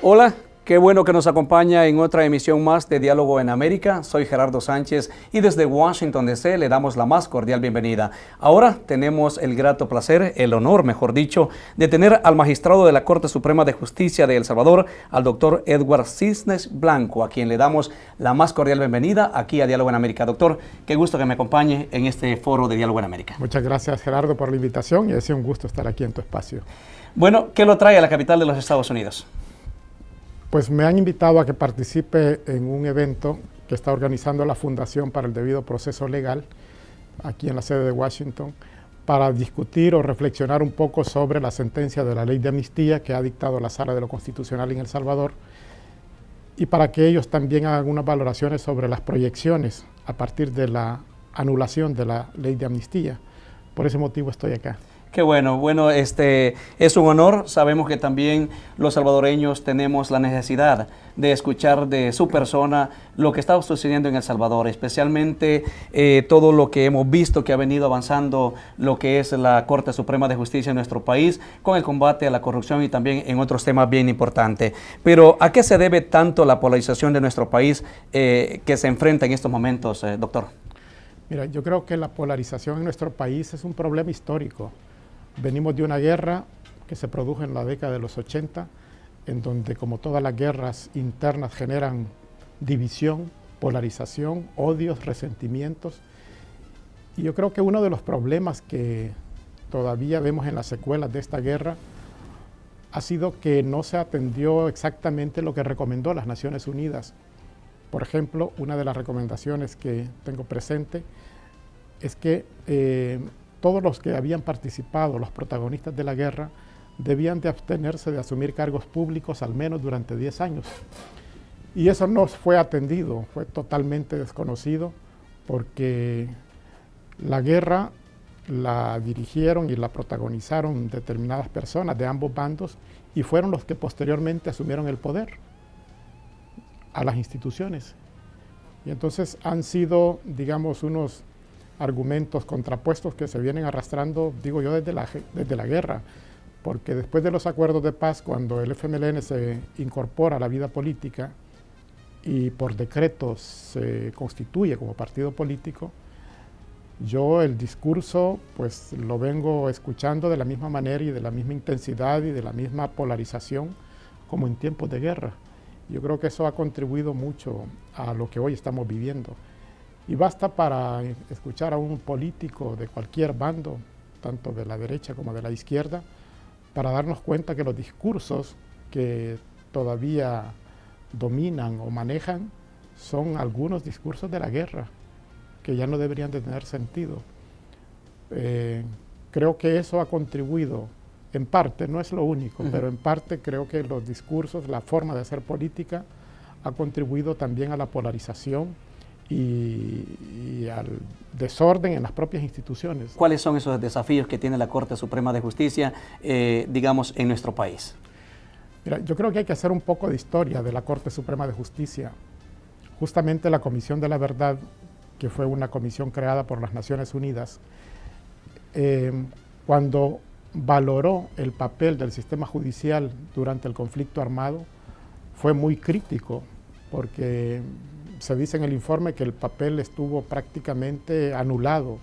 Hola, qué bueno que nos acompaña en otra emisión más de Diálogo en América. Soy Gerardo Sánchez y desde Washington, D.C. le damos la más cordial bienvenida. Ahora tenemos el grato placer, el honor, mejor dicho, de tener al magistrado de la Corte Suprema de Justicia de El Salvador, al doctor Edward Cisnes Blanco, a quien le damos la más cordial bienvenida aquí a Diálogo en América. Doctor, qué gusto que me acompañe en este foro de Diálogo en América. Muchas gracias, Gerardo, por la invitación y es un gusto estar aquí en tu espacio. Bueno, ¿qué lo trae a la capital de los Estados Unidos? Pues me han invitado a que participe en un evento que está organizando la Fundación para el Debido Proceso Legal, aquí en la sede de Washington, para discutir o reflexionar un poco sobre la sentencia de la ley de amnistía que ha dictado la Sala de lo Constitucional en El Salvador, y para que ellos también hagan unas valoraciones sobre las proyecciones a partir de la anulación de la ley de amnistía. Por ese motivo estoy acá. Qué bueno, es un honor. Sabemos que también los salvadoreños tenemos la necesidad de escuchar de su persona lo que está sucediendo en El Salvador, especialmente todo lo que hemos visto que ha venido avanzando lo que es la Corte Suprema de Justicia en nuestro país con el combate a la corrupción y también en otros temas bien importantes. Pero ¿a qué se debe tanto la polarización de nuestro país que se enfrenta en estos momentos, doctor? Mira, yo creo que la polarización en nuestro país es un problema histórico. Venimos de una guerra que se produjo en la década de los 80, en donde, como todas las guerras internas, generan división, polarización, odios, resentimientos. Y yo creo que uno de los problemas que todavía vemos en las secuelas de esta guerra ha sido que no se atendió exactamente lo que recomendó las Naciones Unidas. Por ejemplo, una de las recomendaciones que tengo presente es que todos los que habían participado, los protagonistas de la guerra, debían de abstenerse de asumir cargos públicos al menos durante 10 años. Y eso no fue atendido, fue totalmente desconocido, porque la guerra la dirigieron y la protagonizaron determinadas personas de ambos bandos y fueron los que posteriormente asumieron el poder a las instituciones. Y entonces han sido, digamos, unos argumentos contrapuestos que se vienen arrastrando, digo yo, desde la guerra, porque después de los acuerdos de paz, cuando el FMLN se incorpora a la vida política y por decreto se constituye como partido político, yo el discurso pues lo vengo escuchando de la misma manera y de la misma intensidad y de la misma polarización como en tiempos de guerra. Yo creo que eso ha contribuido mucho a lo que hoy estamos viviendo. Y basta para escuchar a un político de cualquier bando, tanto de la derecha como de la izquierda, para darnos cuenta que los discursos que todavía dominan o manejan son algunos discursos de la guerra, que ya no deberían de tener sentido. Creo que eso ha contribuido, en parte, no es lo único, pero en parte creo que los discursos, la forma de hacer política, ha contribuido también a la polarización y al desorden en las propias instituciones. ¿Cuáles son esos desafíos que tiene la Corte Suprema de Justicia, digamos, en nuestro país? Mira, yo creo que hay que hacer un poco de historia de la Corte Suprema de Justicia. Justamente la Comisión de la Verdad, que fue una comisión creada por las Naciones Unidas, cuando valoró el papel del sistema judicial durante el conflicto armado, fue muy crítico, porque se dice en el informe que el papel estuvo prácticamente anulado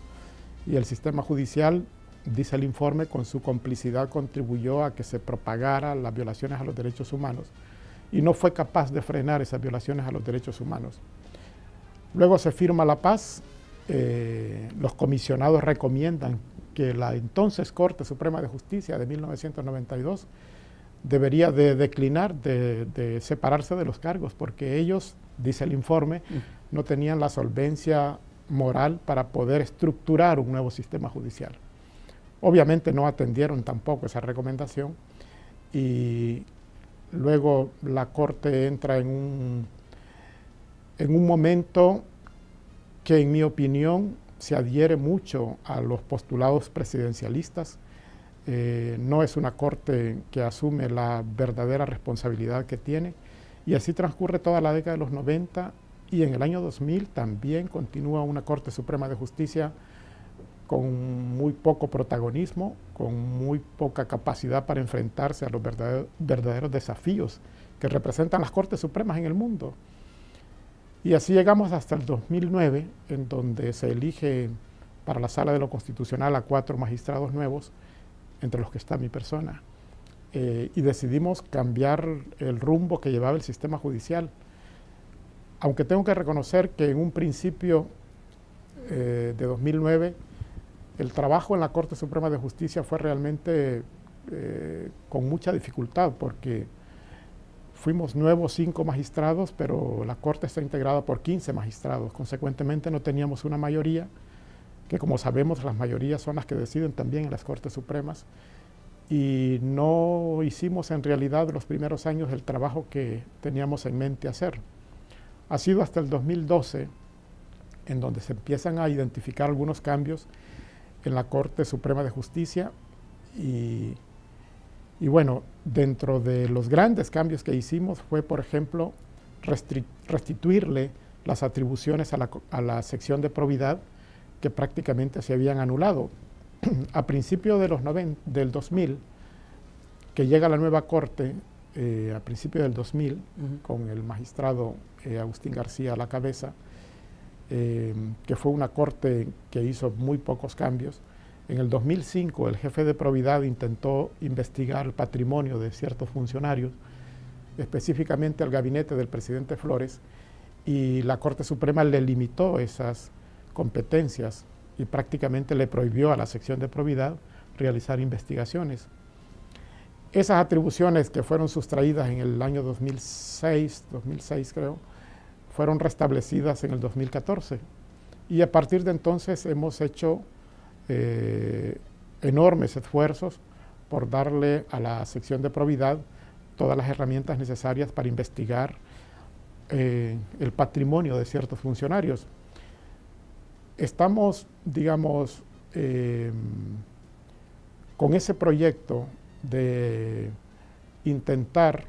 y el sistema judicial, dice el informe, con su complicidad contribuyó a que se propagaran las violaciones a los derechos humanos y no fue capaz de frenar esas violaciones a los derechos humanos. Luego se firma la paz, los comisionados recomiendan que la entonces Corte Suprema de Justicia de 1992 debería de declinar, de separarse de los cargos, porque ellos, dice el informe, no tenían la solvencia moral para poder estructurar un nuevo sistema judicial. Obviamente no atendieron tampoco esa recomendación y luego la Corte entra en un momento que, en mi opinión, se adhiere mucho a los postulados presidencialistas. No es una Corte que asume la verdadera responsabilidad que tiene, y así transcurre toda la década de los 90 y en el año 2000 también continúa una Corte Suprema de Justicia con muy poco protagonismo, con muy poca capacidad para enfrentarse a los verdaderos desafíos que representan las Cortes Supremas en el mundo. Y así llegamos hasta el 2009, en donde se elige para la Sala de lo Constitucional a 4 magistrados nuevos, entre los que está mi persona. Y decidimos cambiar el rumbo que llevaba el sistema judicial. Aunque tengo que reconocer que en un principio de 2009, el trabajo en la Corte Suprema de Justicia fue realmente con mucha dificultad, porque fuimos nuevos 5 magistrados, pero la Corte está integrada por 15 magistrados. Consecuentemente no teníamos una mayoría, que como sabemos las mayorías son las que deciden también en las Cortes Supremas, y no hicimos en realidad los primeros años el trabajo que teníamos en mente hacer. Ha sido hasta el 2012 en donde se empiezan a identificar algunos cambios en la Corte Suprema de Justicia y bueno, dentro de los grandes cambios que hicimos fue, por ejemplo, restituirle las atribuciones a la sección de probidad que prácticamente se habían anulado. A principios del 2000, que llega la nueva Corte, a principios del 2000, con el magistrado Agustín García a la cabeza, que fue una Corte que hizo muy pocos cambios. En el 2005 el jefe de probidad intentó investigar el patrimonio de ciertos funcionarios, específicamente al gabinete del presidente Flores, y la Corte Suprema le limitó esas competencias y prácticamente le prohibió a la sección de probidad realizar investigaciones. Esas atribuciones que fueron sustraídas en el año 2006 creo, fueron restablecidas en el 2014 y a partir de entonces hemos hecho enormes esfuerzos por darle a la sección de probidad todas las herramientas necesarias para investigar el patrimonio de ciertos funcionarios. Estamos, digamos, con ese proyecto de intentar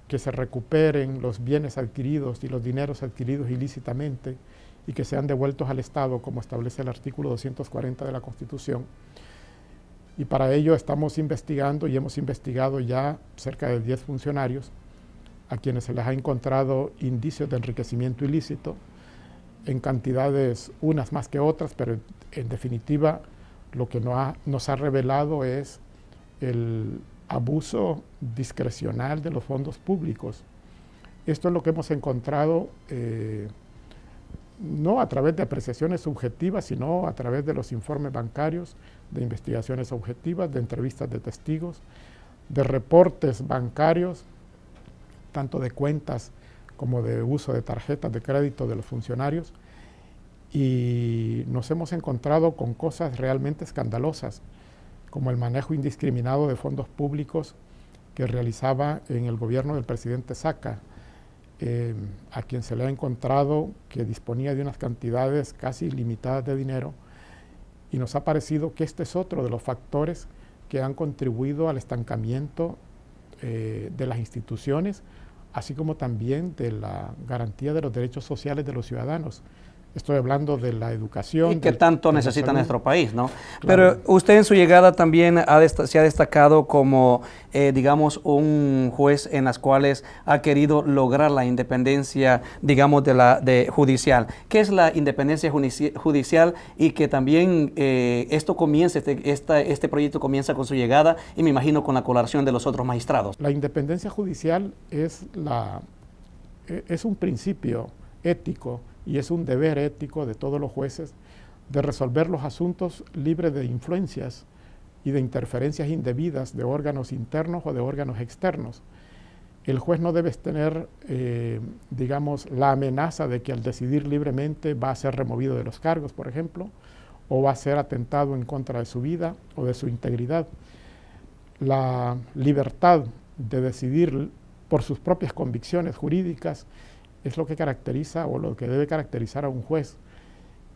que se recuperen los bienes adquiridos y los dineros adquiridos ilícitamente y que sean devueltos al Estado, como establece el artículo 240 de la Constitución. Y para ello estamos investigando y hemos investigado ya cerca de 10 funcionarios a quienes se les ha encontrado indicios de enriquecimiento ilícito en cantidades unas más que otras, pero en definitiva lo que nos ha revelado es el abuso discrecional de los fondos públicos. Esto es lo que hemos encontrado no a través de apreciaciones subjetivas, sino a través de los informes bancarios, de investigaciones objetivas, de entrevistas de testigos, de reportes bancarios, tanto de cuentas como de uso de tarjetas de crédito de los funcionarios, y nos hemos encontrado con cosas realmente escandalosas, como el manejo indiscriminado de fondos públicos que realizaba en el gobierno del presidente Saca, a quien se le ha encontrado que disponía de unas cantidades casi ilimitadas de dinero, y nos ha parecido que este es otro de los factores que han contribuido al estancamiento de las instituciones, así como también de la garantía de los derechos sociales de los ciudadanos. Estoy hablando de la educación. Y que tanto necesita nuestro país, ¿no? Claro. Pero usted en su llegada también se ha destacado como, digamos, un juez en las cuales ha querido lograr la independencia, digamos, judicial. ¿Qué es la independencia judicial? Y que también esto comienza, este proyecto comienza con su llegada y me imagino con la colaboración de los otros magistrados. La independencia judicial es un principio ético y es un deber ético de todos los jueces de resolver los asuntos libres de influencias y de interferencias indebidas de órganos internos o de órganos externos. El juez no debe tener, digamos, la amenaza de que al decidir libremente va a ser removido de los cargos, por ejemplo, o va a ser atentado en contra de su vida o de su integridad. La libertad de decidir por sus propias convicciones jurídicas es lo que caracteriza o lo que debe caracterizar a un juez.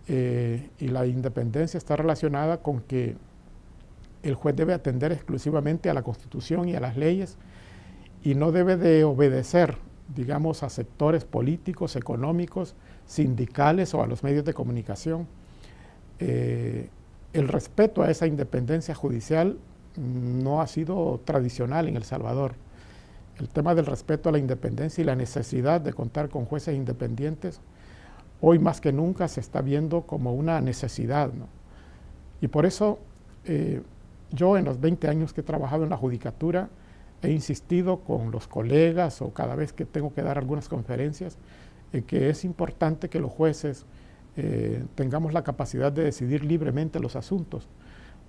Y la independencia está relacionada con que el juez debe atender exclusivamente a la Constitución y a las leyes y no debe de obedecer, digamos, a sectores políticos, económicos, sindicales o a los medios de comunicación. El respeto a esa independencia judicial no ha sido tradicional en El Salvador. El tema del respeto a la independencia y la necesidad de contar con jueces independientes, hoy más que nunca se está viendo como una necesidad, ¿no? Y por eso yo en los 20 años que he trabajado en la judicatura he insistido con los colegas o cada vez que tengo que dar algunas conferencias en que es importante que los jueces tengamos la capacidad de decidir libremente los asuntos.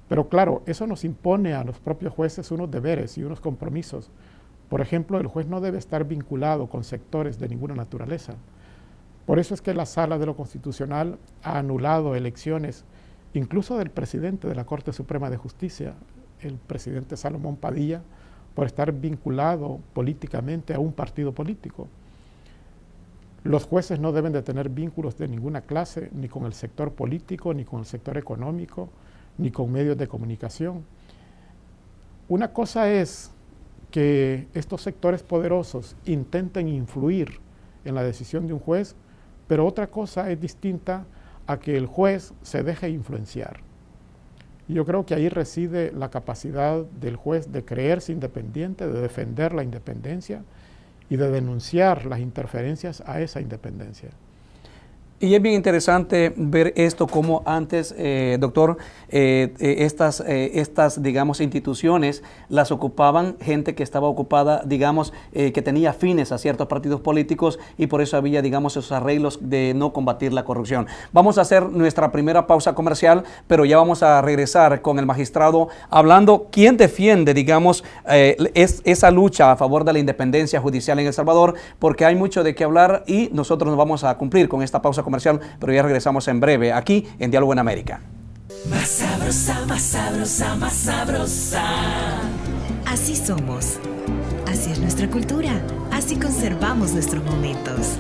Pero claro, eso nos impone a los propios jueces unos deberes y unos compromisos. Por ejemplo, el juez no debe estar vinculado con sectores de ninguna naturaleza. Por eso es que la Sala de lo Constitucional ha anulado elecciones, incluso del presidente de la Corte Suprema de Justicia, el presidente Salomón Padilla, por estar vinculado políticamente a un partido político. Los jueces no deben de tener vínculos de ninguna clase, ni con el sector político, ni con el sector económico, ni con medios de comunicación. Una cosa es que estos sectores poderosos intenten influir en la decisión de un juez, pero otra cosa es distinta a que el juez se deje influenciar. Y yo creo que ahí reside la capacidad del juez de creerse independiente, de defender la independencia y de denunciar las interferencias a esa independencia. Y es bien interesante ver esto como antes, doctor, estas, digamos, instituciones las ocupaban gente que estaba ocupada, digamos, que tenía fines a ciertos partidos políticos y por eso había, digamos, esos arreglos de no combatir la corrupción. Vamos a hacer nuestra primera pausa comercial, pero ya vamos a regresar con el magistrado hablando quién defiende, digamos, esa lucha a favor de la independencia judicial en El Salvador, porque hay mucho de qué hablar y nosotros nos vamos a cumplir con esta pausa comercial, pero ya regresamos en breve aquí en Diálogo en América. Más sabrosa, más sabrosa, más sabrosa. Así somos. Así es nuestra cultura. Así conservamos nuestros momentos.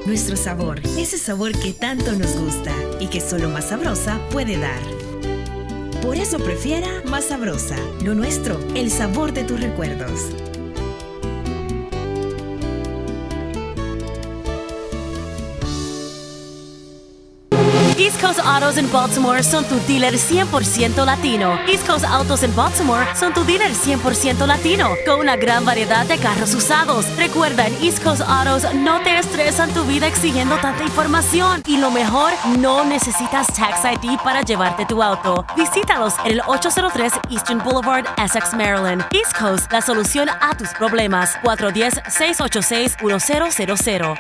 Nuestro sabor, ese sabor que tanto nos gusta y que solo Más Sabrosa puede dar. Por eso prefiera Más Sabrosa, lo nuestro, el sabor de tus recuerdos. East Coast Autos en Baltimore son tu dealer 100% latino. East Coast Autos en Baltimore son tu dealer 100% latino, con una gran variedad de carros usados. Recuerda, en East Coast Autos no te estresan tu vida exigiendo tanta información. Y lo mejor, no necesitas Tax ID para llevarte tu auto. Visítalos en el 803 Eastern Boulevard, Essex, Maryland. East Coast, la solución a tus problemas. 410-686-1000.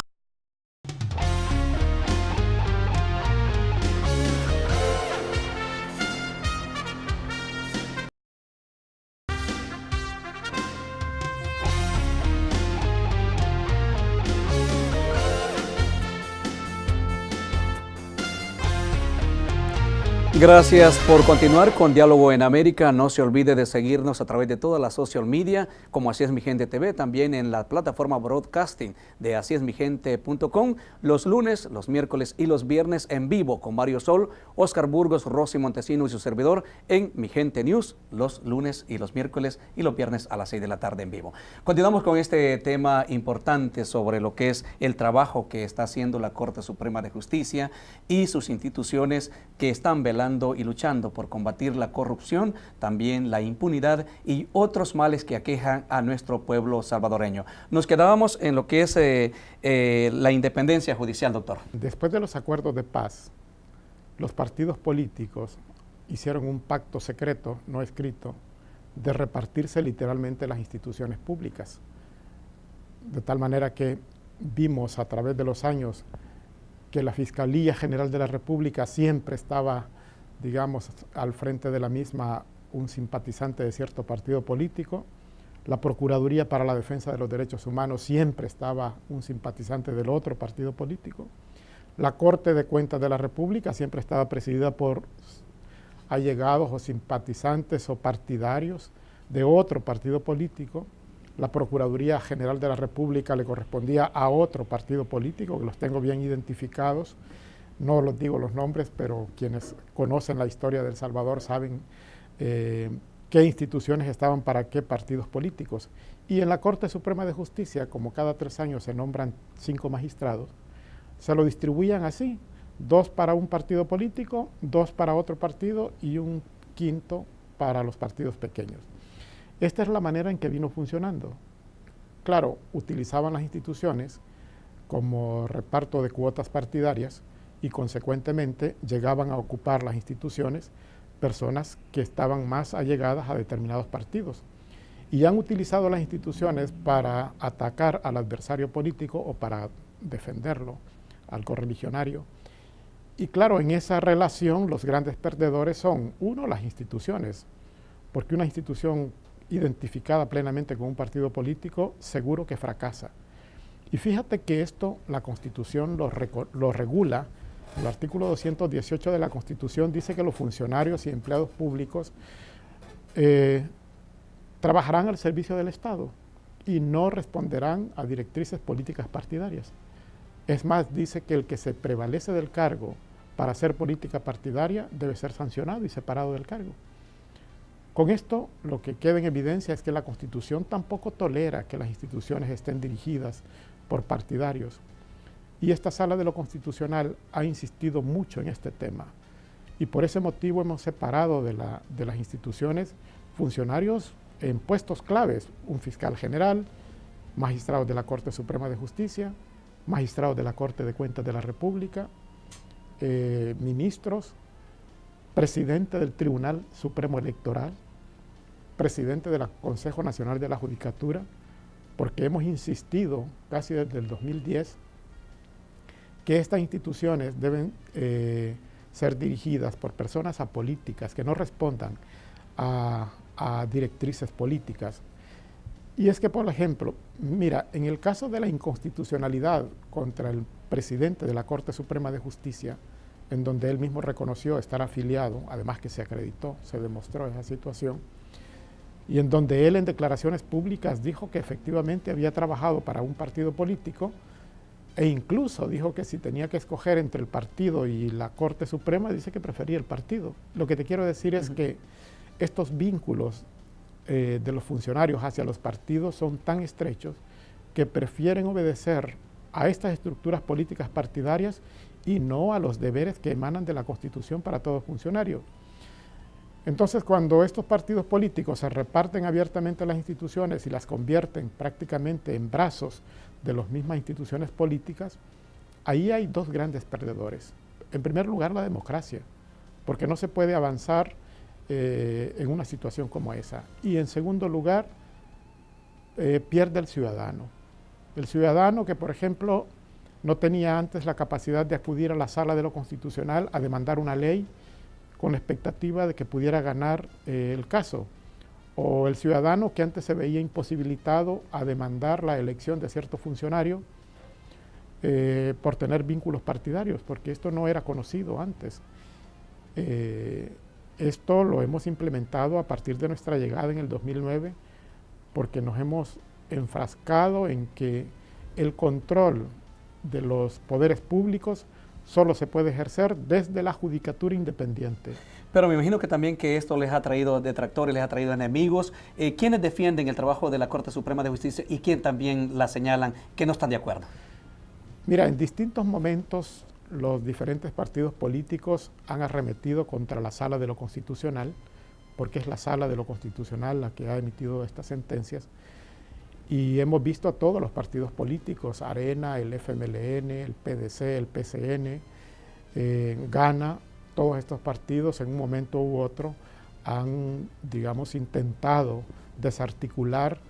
Gracias por continuar con Diálogo en América. No se olvide de seguirnos a través de todas las social media, como Así es mi gente TV, también en la plataforma broadcasting de asíesmigente.com, los lunes, los miércoles y los viernes en vivo con Mario Sol, Oscar Burgos, Rosy Montesino y su servidor en Mi Gente News, los lunes y los miércoles y los viernes a las 6 de la tarde en vivo. Continuamos con este tema importante sobre lo que es el trabajo que está haciendo la Corte Suprema de Justicia y sus instituciones que están velando y luchando por combatir la corrupción, también la impunidad y otros males que aquejan a nuestro pueblo salvadoreño. Nos quedábamos en lo que es la independencia judicial, doctor. Después de los acuerdos de paz, los partidos políticos hicieron un pacto secreto, no escrito, de repartirse literalmente las instituciones públicas. De tal manera que vimos a través de los años que la Fiscalía General de la República siempre estaba, digamos, al frente de la misma un simpatizante de cierto partido político. La Procuraduría para la Defensa de los Derechos Humanos siempre estaba un simpatizante del otro partido político. La Corte de Cuentas de la República siempre estaba presidida por allegados o simpatizantes o partidarios de otro partido político. La Procuraduría General de la República le correspondía a otro partido político, que los tengo bien identificados. No los digo los nombres, pero quienes conocen la historia de El Salvador saben qué instituciones estaban para qué partidos políticos. Y en la Corte Suprema de Justicia, como cada 3 años se nombran 5 magistrados, se lo distribuían así: 2 para un partido político, 2 para otro partido y un quinto para los partidos pequeños. Esta es la manera en que vino funcionando. Claro, utilizaban las instituciones como reparto de cuotas partidarias y consecuentemente llegaban a ocupar las instituciones personas que estaban más allegadas a determinados partidos. Y han utilizado las instituciones para atacar al adversario político o para defenderlo, al correligionario. Y claro, en esa relación los grandes perdedores son, uno, las instituciones, porque una institución identificada plenamente con un partido político seguro que fracasa. Y fíjate que esto la Constitución lo regula. El artículo 218 de la Constitución dice que los funcionarios y empleados públicos trabajarán al servicio del Estado y no responderán a directrices políticas partidarias. Es más, dice que el que se prevalece del cargo para hacer política partidaria debe ser sancionado y separado del cargo. Con esto, lo que queda en evidencia es que la Constitución tampoco tolera que las instituciones estén dirigidas por partidarios. Y esta Sala de lo Constitucional ha insistido mucho en este tema. Y por ese motivo hemos separado de las instituciones funcionarios en puestos claves, un fiscal general, magistrados de la Corte Suprema de Justicia, magistrados de la Corte de Cuentas de la República, ministros, presidente del Tribunal Supremo Electoral, presidente del Consejo Nacional de la Judicatura, porque hemos insistido casi desde el 2010 que estas instituciones deben ser dirigidas por personas apolíticas que no respondan a directrices políticas. Y es que, por ejemplo, mira, en el caso de la inconstitucionalidad contra el presidente de la Corte Suprema de Justicia, en donde él mismo reconoció estar afiliado, además que se acreditó, se demostró esa situación, y en donde él en declaraciones públicas dijo que efectivamente había trabajado para un partido político, e incluso dijo que si tenía que escoger entre el partido y la Corte Suprema, dice que prefería el partido. Lo que te quiero decir es que estos vínculos de los funcionarios hacia los partidos son tan estrechos que prefieren obedecer a estas estructuras políticas partidarias y no a los deberes que emanan de la Constitución para todo funcionario. Entonces, cuando estos partidos políticos se reparten abiertamente las instituciones y las convierten prácticamente en brazos de las mismas instituciones políticas, ahí hay dos grandes perdedores. En primer lugar, la democracia, porque no se puede avanzar en una situación como esa. Y en segundo lugar, pierde el ciudadano. El ciudadano que, por ejemplo, no tenía antes la capacidad de acudir a la Sala de lo Constitucional a demandar una ley con la expectativa de que pudiera ganar el caso. O el ciudadano que antes se veía imposibilitado a demandar la elección de cierto funcionario por tener vínculos partidarios, porque esto no era conocido antes. Esto lo hemos implementado a partir de nuestra llegada en el 2009, porque nos hemos enfrascado en que el control de los poderes públicos solo se puede ejercer desde la judicatura independiente. Pero me imagino que también que esto les ha traído detractores, les ha traído enemigos. ¿Quiénes defienden el trabajo de la Corte Suprema de Justicia y quién también la señalan que no están de acuerdo? Mira, en distintos momentos los diferentes partidos políticos han arremetido contra la Sala de lo Constitucional, porque es la Sala de lo Constitucional la que ha emitido estas sentencias. Y hemos visto a todos los partidos políticos, Arena, el FMLN, el PDC, el PCN, Gana, todos estos partidos en un momento u otro han, digamos, intentado desarticular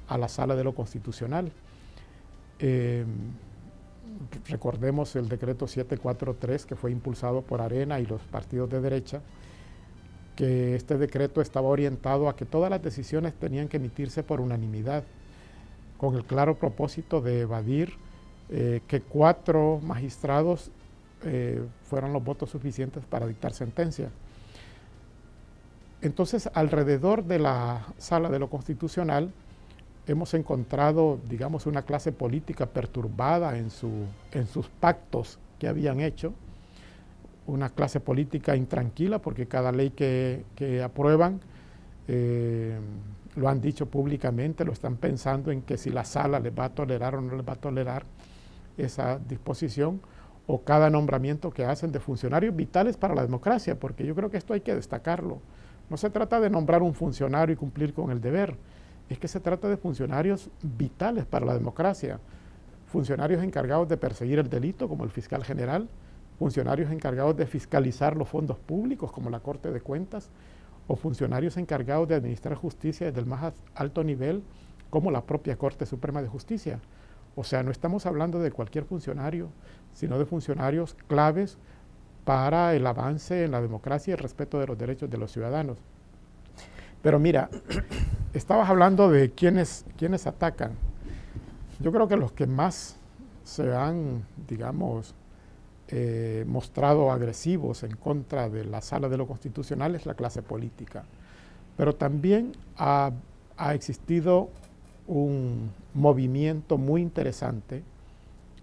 a la Sala de lo Constitucional. Recordemos el decreto 743 que fue impulsado por Arena y los partidos de derecha, que este decreto estaba orientado a que todas las decisiones tenían que emitirse por unanimidad, con el claro propósito de evadir que 4 magistrados fueran los votos suficientes para dictar sentencia. Entonces, alrededor de la Sala de lo Constitucional hemos encontrado, digamos, una clase política perturbada en sus pactos que habían hecho, una clase política intranquila porque cada ley que aprueban lo han dicho públicamente, lo están pensando en que si la Sala les va a tolerar o no les va a tolerar esa disposición, o cada nombramiento que hacen de funcionarios vitales para la democracia, porque yo creo que esto hay que destacarlo. No se trata de nombrar un funcionario y cumplir con el deber, es que se trata de funcionarios vitales para la democracia, funcionarios encargados de perseguir el delito, como el fiscal general, funcionarios encargados de fiscalizar los fondos públicos, como la Corte de Cuentas, o funcionarios encargados de administrar justicia desde el más alto nivel, como la propia Corte Suprema de Justicia. O sea, no estamos hablando de cualquier funcionario, sino de funcionarios claves para el avance en la democracia y el respeto de los derechos de los ciudadanos. Pero mira, estabas hablando de quiénes atacan. Yo creo que los que más se han, digamos, mostrado agresivos en contra de la Sala de lo Constitucional es la clase política. Pero también ha existido un movimiento muy interesante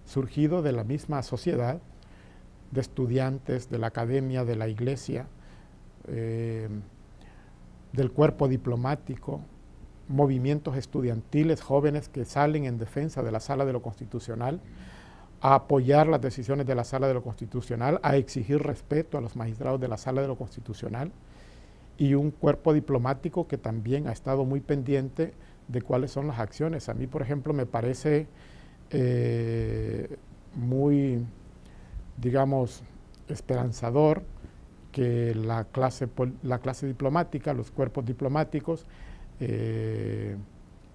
surgido de la misma sociedad, de estudiantes, de la academia, de la iglesia, del cuerpo diplomático, movimientos estudiantiles jóvenes que salen en defensa de la Sala de lo Constitucional, a apoyar las decisiones de la Sala de lo Constitucional, a exigir respeto a los magistrados de la Sala de lo Constitucional, y un cuerpo diplomático que también ha estado muy pendiente de cuáles son las acciones. A mí, por ejemplo, me parece muy, digamos, esperanzador que la clase diplomática, los cuerpos diplomáticos,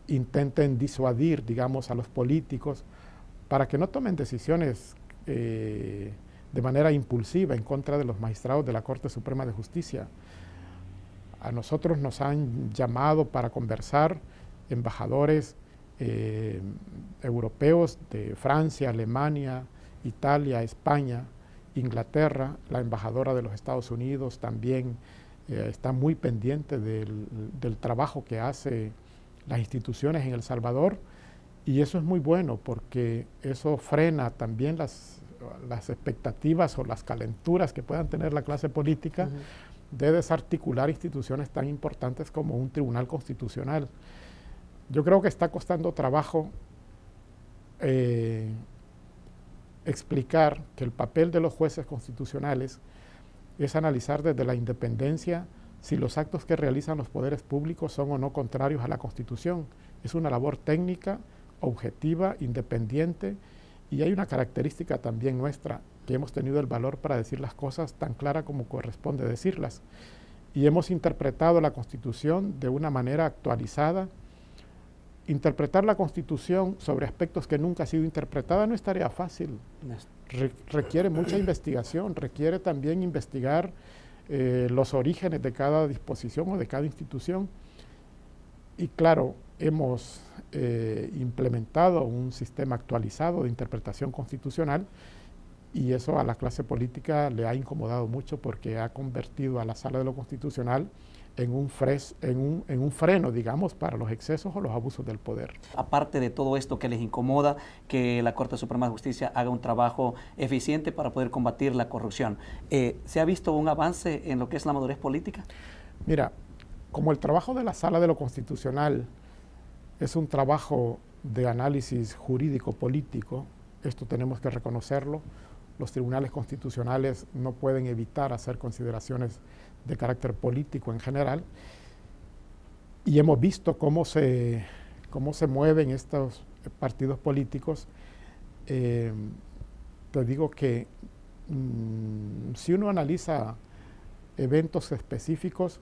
intenten disuadir, digamos, a los políticos para que no tomen decisiones de manera impulsiva en contra de los magistrados de la Corte Suprema de Justicia. A nosotros nos han llamado para conversar embajadores europeos de Francia, Alemania, Italia, España, Inglaterra. La embajadora de los Estados Unidos también está muy pendiente del trabajo que hacen las instituciones en El Salvador, y eso es muy bueno porque eso frena también las expectativas o las calenturas que puedan tener la clase política de desarticular instituciones tan importantes como un tribunal constitucional. Yo creo que está costando trabajo explicar que el papel de los jueces constitucionales es analizar desde la independencia si los actos que realizan los poderes públicos son o no contrarios a la Constitución. Es una labor técnica, objetiva, independiente, y hay una característica también nuestra, que hemos tenido el valor para decir las cosas tan clara como corresponde decirlas. Y hemos interpretado la Constitución de una manera actualizada. Interpretar la Constitución sobre aspectos que nunca ha sido interpretada no es tarea fácil. Requiere mucha investigación, requiere también investigar los orígenes de cada disposición o de cada institución. Y claro, hemos implementado un sistema actualizado de interpretación constitucional, y eso a la clase política le ha incomodado mucho porque ha convertido a la Sala de lo Constitucional en un freno, digamos, para los excesos o los abusos del poder. Aparte de todo esto que les incomoda, que la Corte Suprema de Justicia haga un trabajo eficiente para poder combatir la corrupción, ¿se ha visto un avance en lo que es la madurez política? Mira, como el trabajo de la Sala de lo Constitucional es un trabajo de análisis jurídico-político, esto tenemos que reconocerlo. Los tribunales constitucionales no pueden evitar hacer consideraciones de carácter político en general, y hemos visto cómo se mueven estos partidos políticos. Te digo que si uno analiza eventos específicos,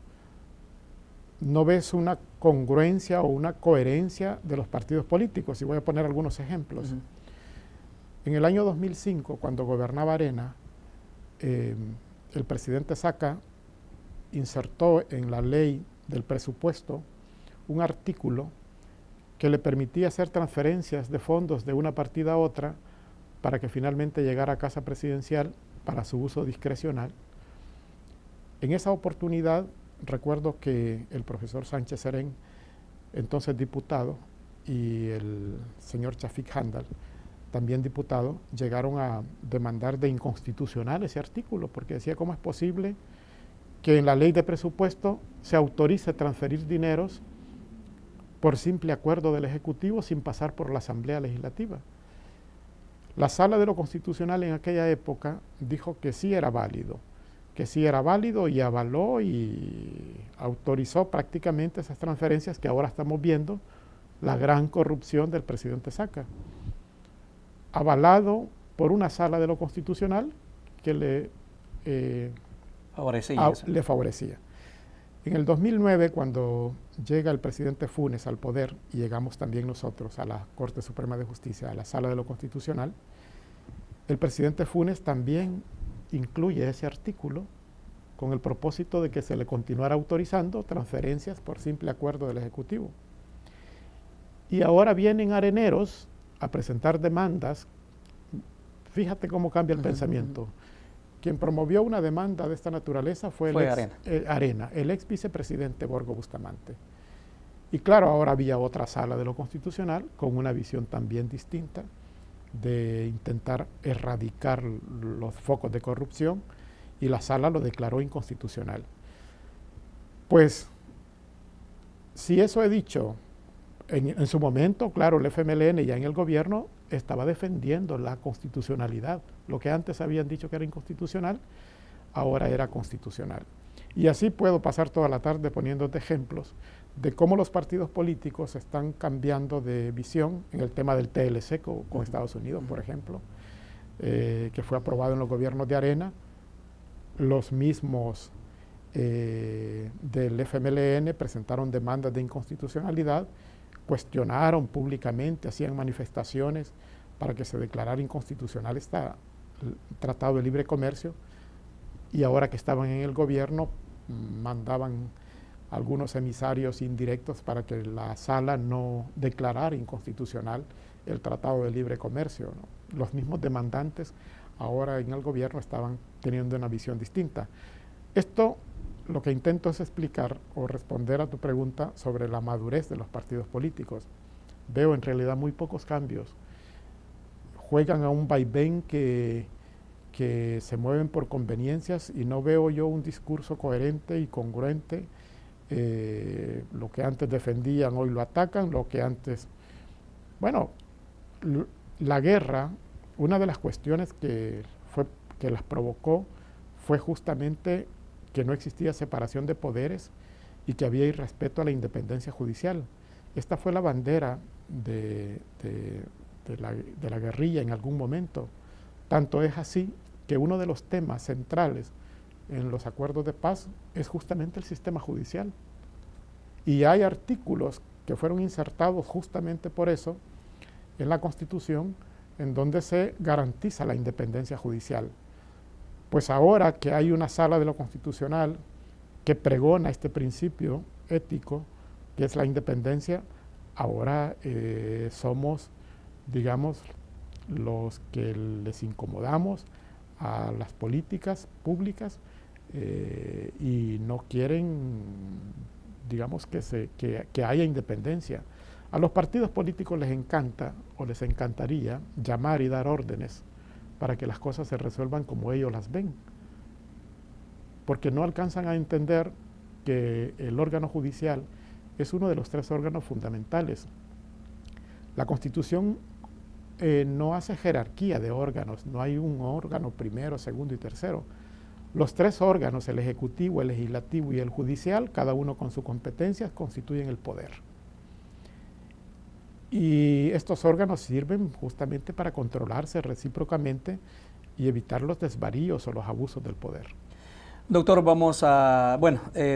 no ves una congruencia o una coherencia de los partidos políticos, y voy a poner algunos ejemplos. En el año 2005, cuando gobernaba Arena, el presidente Saca insertó en la ley del presupuesto un artículo que le permitía hacer transferencias de fondos de una partida a otra para que finalmente llegara a Casa Presidencial para su uso discrecional. En esa oportunidad, recuerdo que el profesor Sánchez Serén, entonces diputado, y el señor Chafik Handal, también diputado, llegaron a demandar de inconstitucional ese artículo, porque decía, ¿cómo es posible que en la ley de presupuesto se autorice transferir dineros por simple acuerdo del Ejecutivo sin pasar por la Asamblea Legislativa? La Sala de lo Constitucional en aquella época dijo que sí era válido, que sí era válido y avaló y autorizó prácticamente esas transferencias que ahora estamos viendo, la gran corrupción del presidente Saca, avalado por una sala de lo constitucional que le favorecía. En el 2009, cuando llega el presidente Funes al poder, y llegamos también nosotros a la Corte Suprema de Justicia, a la Sala de lo Constitucional, el presidente Funes también incluye ese artículo con el propósito de que se le continuara autorizando transferencias por simple acuerdo del Ejecutivo. Y ahora vienen areneros a presentar demandas. Fíjate cómo cambia el pensamiento. Quien promovió una demanda de esta naturaleza fue Arena, el ex vicepresidente Borgo Bustamante. Y claro, ahora había otra sala de lo constitucional con una visión también distinta de intentar erradicar los focos de corrupción, y la sala lo declaró inconstitucional. Pues, si eso he dicho, en su momento, claro, el FMLN ya en el gobierno estaba defendiendo la constitucionalidad. Lo que antes habían dicho que era inconstitucional, ahora era constitucional. Y así puedo pasar toda la tarde poniéndote ejemplos de cómo los partidos políticos están cambiando de visión en el tema del TLC con Estados Unidos, por ejemplo, que fue aprobado en los gobiernos de Arena. Los mismos del FMLN presentaron demandas de inconstitucionalidad, cuestionaron públicamente, hacían manifestaciones para que se declarara inconstitucional este Tratado de Libre Comercio, y ahora que estaban en el gobierno mandaban algunos emisarios indirectos para que la sala no declarara inconstitucional el Tratado de Libre Comercio, ¿no? Los mismos demandantes ahora en el gobierno estaban teniendo una visión distinta. Esto lo que intento es explicar o responder a tu pregunta sobre la madurez de los partidos políticos. Veo en realidad muy pocos cambios. Juegan a un vaivén que se mueven por conveniencias, y no veo yo un discurso coherente y congruente. Lo que antes defendían hoy lo atacan, lo que antes... Bueno, la guerra, una de las cuestiones que las provocó fue justamente que no existía separación de poderes y que había irrespeto a la independencia judicial. Esta fue la bandera de la guerrilla en algún momento. Tanto es así que uno de los temas centrales en los acuerdos de paz es justamente el sistema judicial. Y hay artículos que fueron insertados justamente por eso en la Constitución, en donde se garantiza la independencia judicial. Pues ahora que hay una sala de lo constitucional que pregona este principio ético, que es la independencia, ahora somos, digamos, los que les incomodamos a las políticas públicas y no quieren, digamos, que haya independencia. A los partidos políticos les encanta o les encantaría llamar y dar órdenes para que las cosas se resuelvan como ellos las ven, porque no alcanzan a entender que el órgano judicial es uno de los 3 órganos fundamentales. La Constitución no hace jerarquía de órganos, no hay un órgano primero, segundo y tercero. Los 3 órganos, el Ejecutivo, el Legislativo y el Judicial, cada uno con sus competencias, constituyen el poder. Y estos órganos sirven justamente para controlarse recíprocamente y evitar los desvaríos o los abusos del poder. Doctor, vamos a,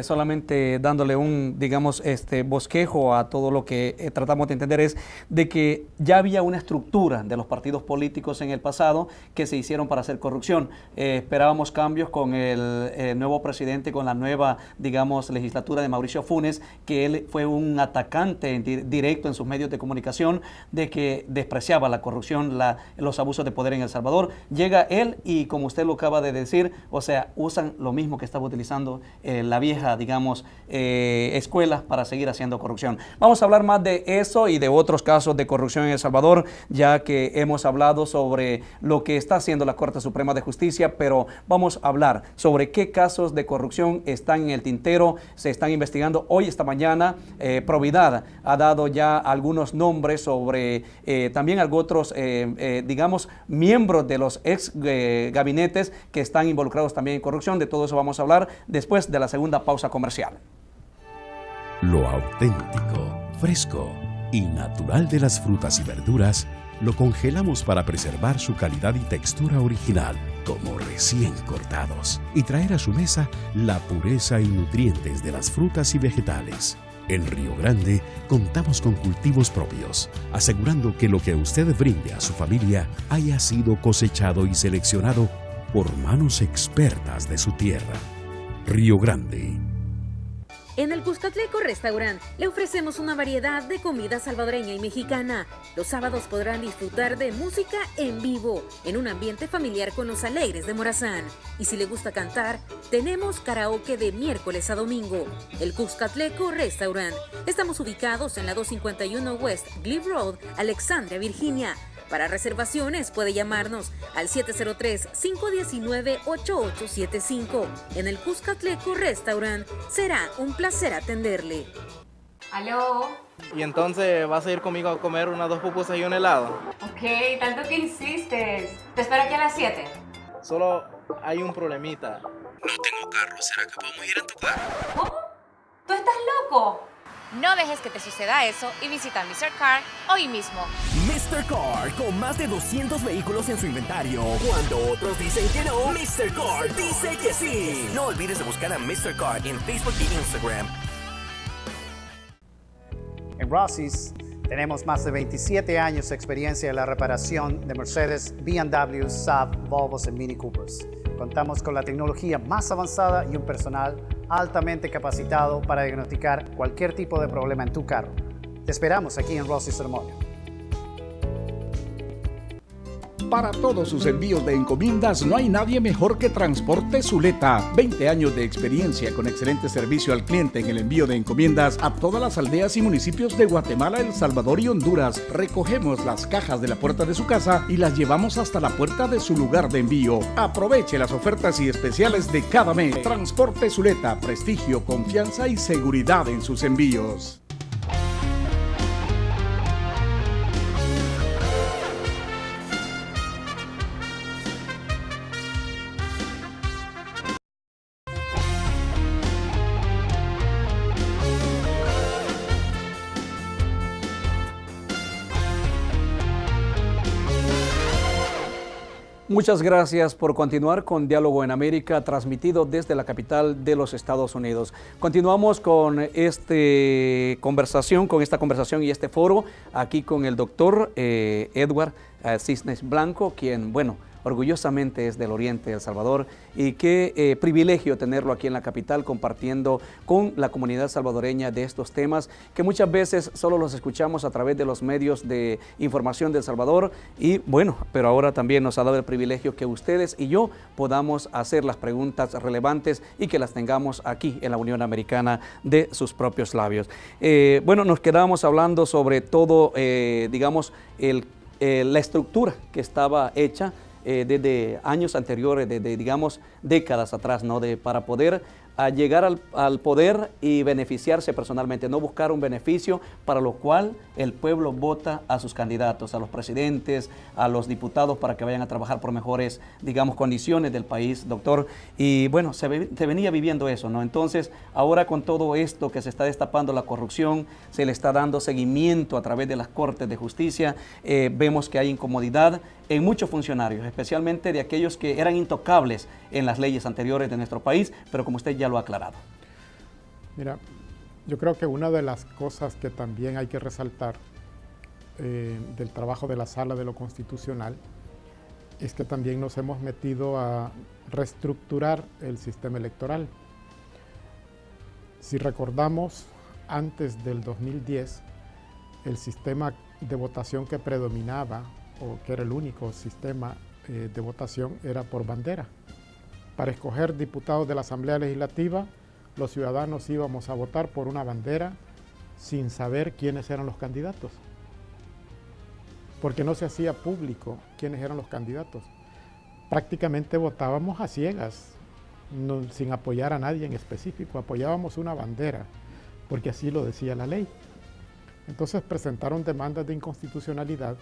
solamente dándole un, digamos, bosquejo a todo lo que tratamos de entender, es de que ya había una estructura de los partidos políticos en el pasado que se hicieron para hacer corrupción. Esperábamos cambios con el nuevo presidente, con la nueva, digamos, legislatura de Mauricio Funes, que él fue un atacante directo en sus medios de comunicación de que despreciaba la corrupción, los abusos de poder en El Salvador. Llega él y, como usted lo acaba de decir, o sea, usan lo mismo que estaba utilizando la vieja, digamos, escuela para seguir haciendo corrupción. Vamos a hablar más de eso y de otros casos de corrupción en El Salvador, ya que hemos hablado sobre lo que está haciendo la Corte Suprema de Justicia, pero vamos a hablar sobre qué casos de corrupción están en el tintero, se están investigando. Hoy, esta mañana, Providad ha dado ya algunos nombres sobre también otros, digamos, miembros de los ex gabinetes que están involucrados también en corrupción. De todo todo eso vamos a hablar después de la segunda pausa comercial. Lo auténtico, fresco y natural de las frutas y verduras lo congelamos para preservar su calidad y textura original, como recién cortados, y traer a su mesa la pureza y nutrientes de las frutas y vegetales. En Río Grande contamos con cultivos propios, asegurando que lo que usted brinde a su familia haya sido cosechado y seleccionado por manos expertas de su tierra. Río Grande. En el Cuscatleco Restaurant le ofrecemos una variedad de comida salvadoreña y mexicana. Los sábados podrán disfrutar de música en vivo, en un ambiente familiar con los alegres de Morazán. Y si le gusta cantar, tenemos karaoke de miércoles a domingo. El Cuscatleco Restaurant. Estamos ubicados en la 251 West Glebe Road, Alexandria, Virginia. Para reservaciones puede llamarnos al 703-519-8875. En el Cuscatleco Restaurant será un placer atenderle. ¿Aló? Y entonces, ¿vas a ir conmigo a comer unas 2 pupusas y un helado? Ok, tanto que insistes. Te espero aquí a las 7. Solo hay un problemita. No tengo carro, ¿será que podemos ir en tu carro? ¿Cómo? ¿Tú estás loco? No dejes que te suceda eso y visita Mr. Car hoy mismo. Mr. Car, con más de 200 vehículos en su inventario. Cuando otros dicen que no, Mr. Car dice que sí. No olvides de buscar a Mr. Car en Facebook y Instagram. En Rossi's tenemos más de 27 años de experiencia en la reparación de Mercedes, BMW, Saab, Volvos y Mini Coopers. Contamos con la tecnología más avanzada y un personal altamente capacitado para diagnosticar cualquier tipo de problema en tu carro. Te esperamos aquí en Rossi's Sermonia. Para todos sus envíos de encomiendas no hay nadie mejor que Transporte Zuleta. 20 años de experiencia con excelente servicio al cliente en el envío de encomiendas a todas las aldeas y municipios de Guatemala, El Salvador y Honduras. Recogemos las cajas de la puerta de su casa y las llevamos hasta la puerta de su lugar de envío. Aproveche las ofertas y especiales de cada mes. Transporte Zuleta, prestigio, confianza y seguridad en sus envíos. Muchas gracias por continuar con Diálogo en América, transmitido desde la capital de los Estados Unidos. Continuamos con esta conversación y este foro aquí con el doctor Edward Cisnes Blanco, quien, bueno, orgullosamente es del oriente de El Salvador, y qué privilegio tenerlo aquí en la capital compartiendo con la comunidad salvadoreña de estos temas que muchas veces solo los escuchamos a través de los medios de información de El Salvador, y bueno, pero ahora también nos ha dado el privilegio que ustedes y yo podamos hacer las preguntas relevantes y que las tengamos aquí en la Unión Americana de sus propios labios. Bueno, nos quedamos hablando sobre todo, digamos, la estructura que estaba hecha desde años anteriores, desde, digamos, décadas atrás, ¿no? Para poder llegar al poder y beneficiarse personalmente, no buscar un beneficio para lo cual el pueblo vota a sus candidatos, a los presidentes, a los diputados, para que vayan a trabajar por mejores, digamos, condiciones del país, doctor. Y bueno, se venía viviendo eso, ¿no? Entonces, ahora con todo esto que se está destapando la corrupción, se le está dando seguimiento a través de las Cortes de Justicia, vemos que hay incomodidad en muchos funcionarios, especialmente de aquellos que eran intocables en las leyes anteriores de nuestro país, pero como usted ya lo ha aclarado. Mira, yo creo que una de las cosas que también hay que resaltar del trabajo de la Sala de lo Constitucional es que también nos hemos metido a reestructurar el sistema electoral. Si recordamos, antes del 2010, el sistema de votación que predominaba, o que era el único sistema de votación, era por bandera. Para escoger diputados de la Asamblea Legislativa, los ciudadanos íbamos a votar por una bandera sin saber quiénes eran los candidatos, porque no se hacía público quiénes eran los candidatos. Prácticamente votábamos a ciegas, sin apoyar a nadie en específico, apoyábamos una bandera, porque así lo decía la ley. Entonces presentaron demandas de inconstitucionalidad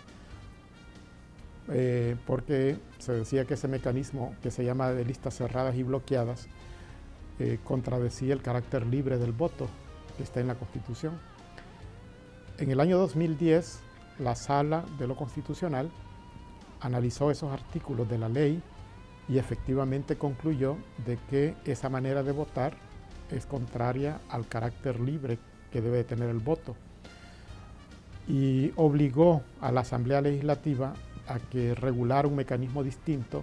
porque se decía que ese mecanismo que se llama de listas cerradas y bloqueadas contradecía el carácter libre del voto que está en la Constitución. En el año 2010, la Sala de lo Constitucional analizó esos artículos de la ley y efectivamente concluyó de que esa manera de votar es contraria al carácter libre que debe tener el voto, y obligó a la Asamblea Legislativa a que regulara un mecanismo distinto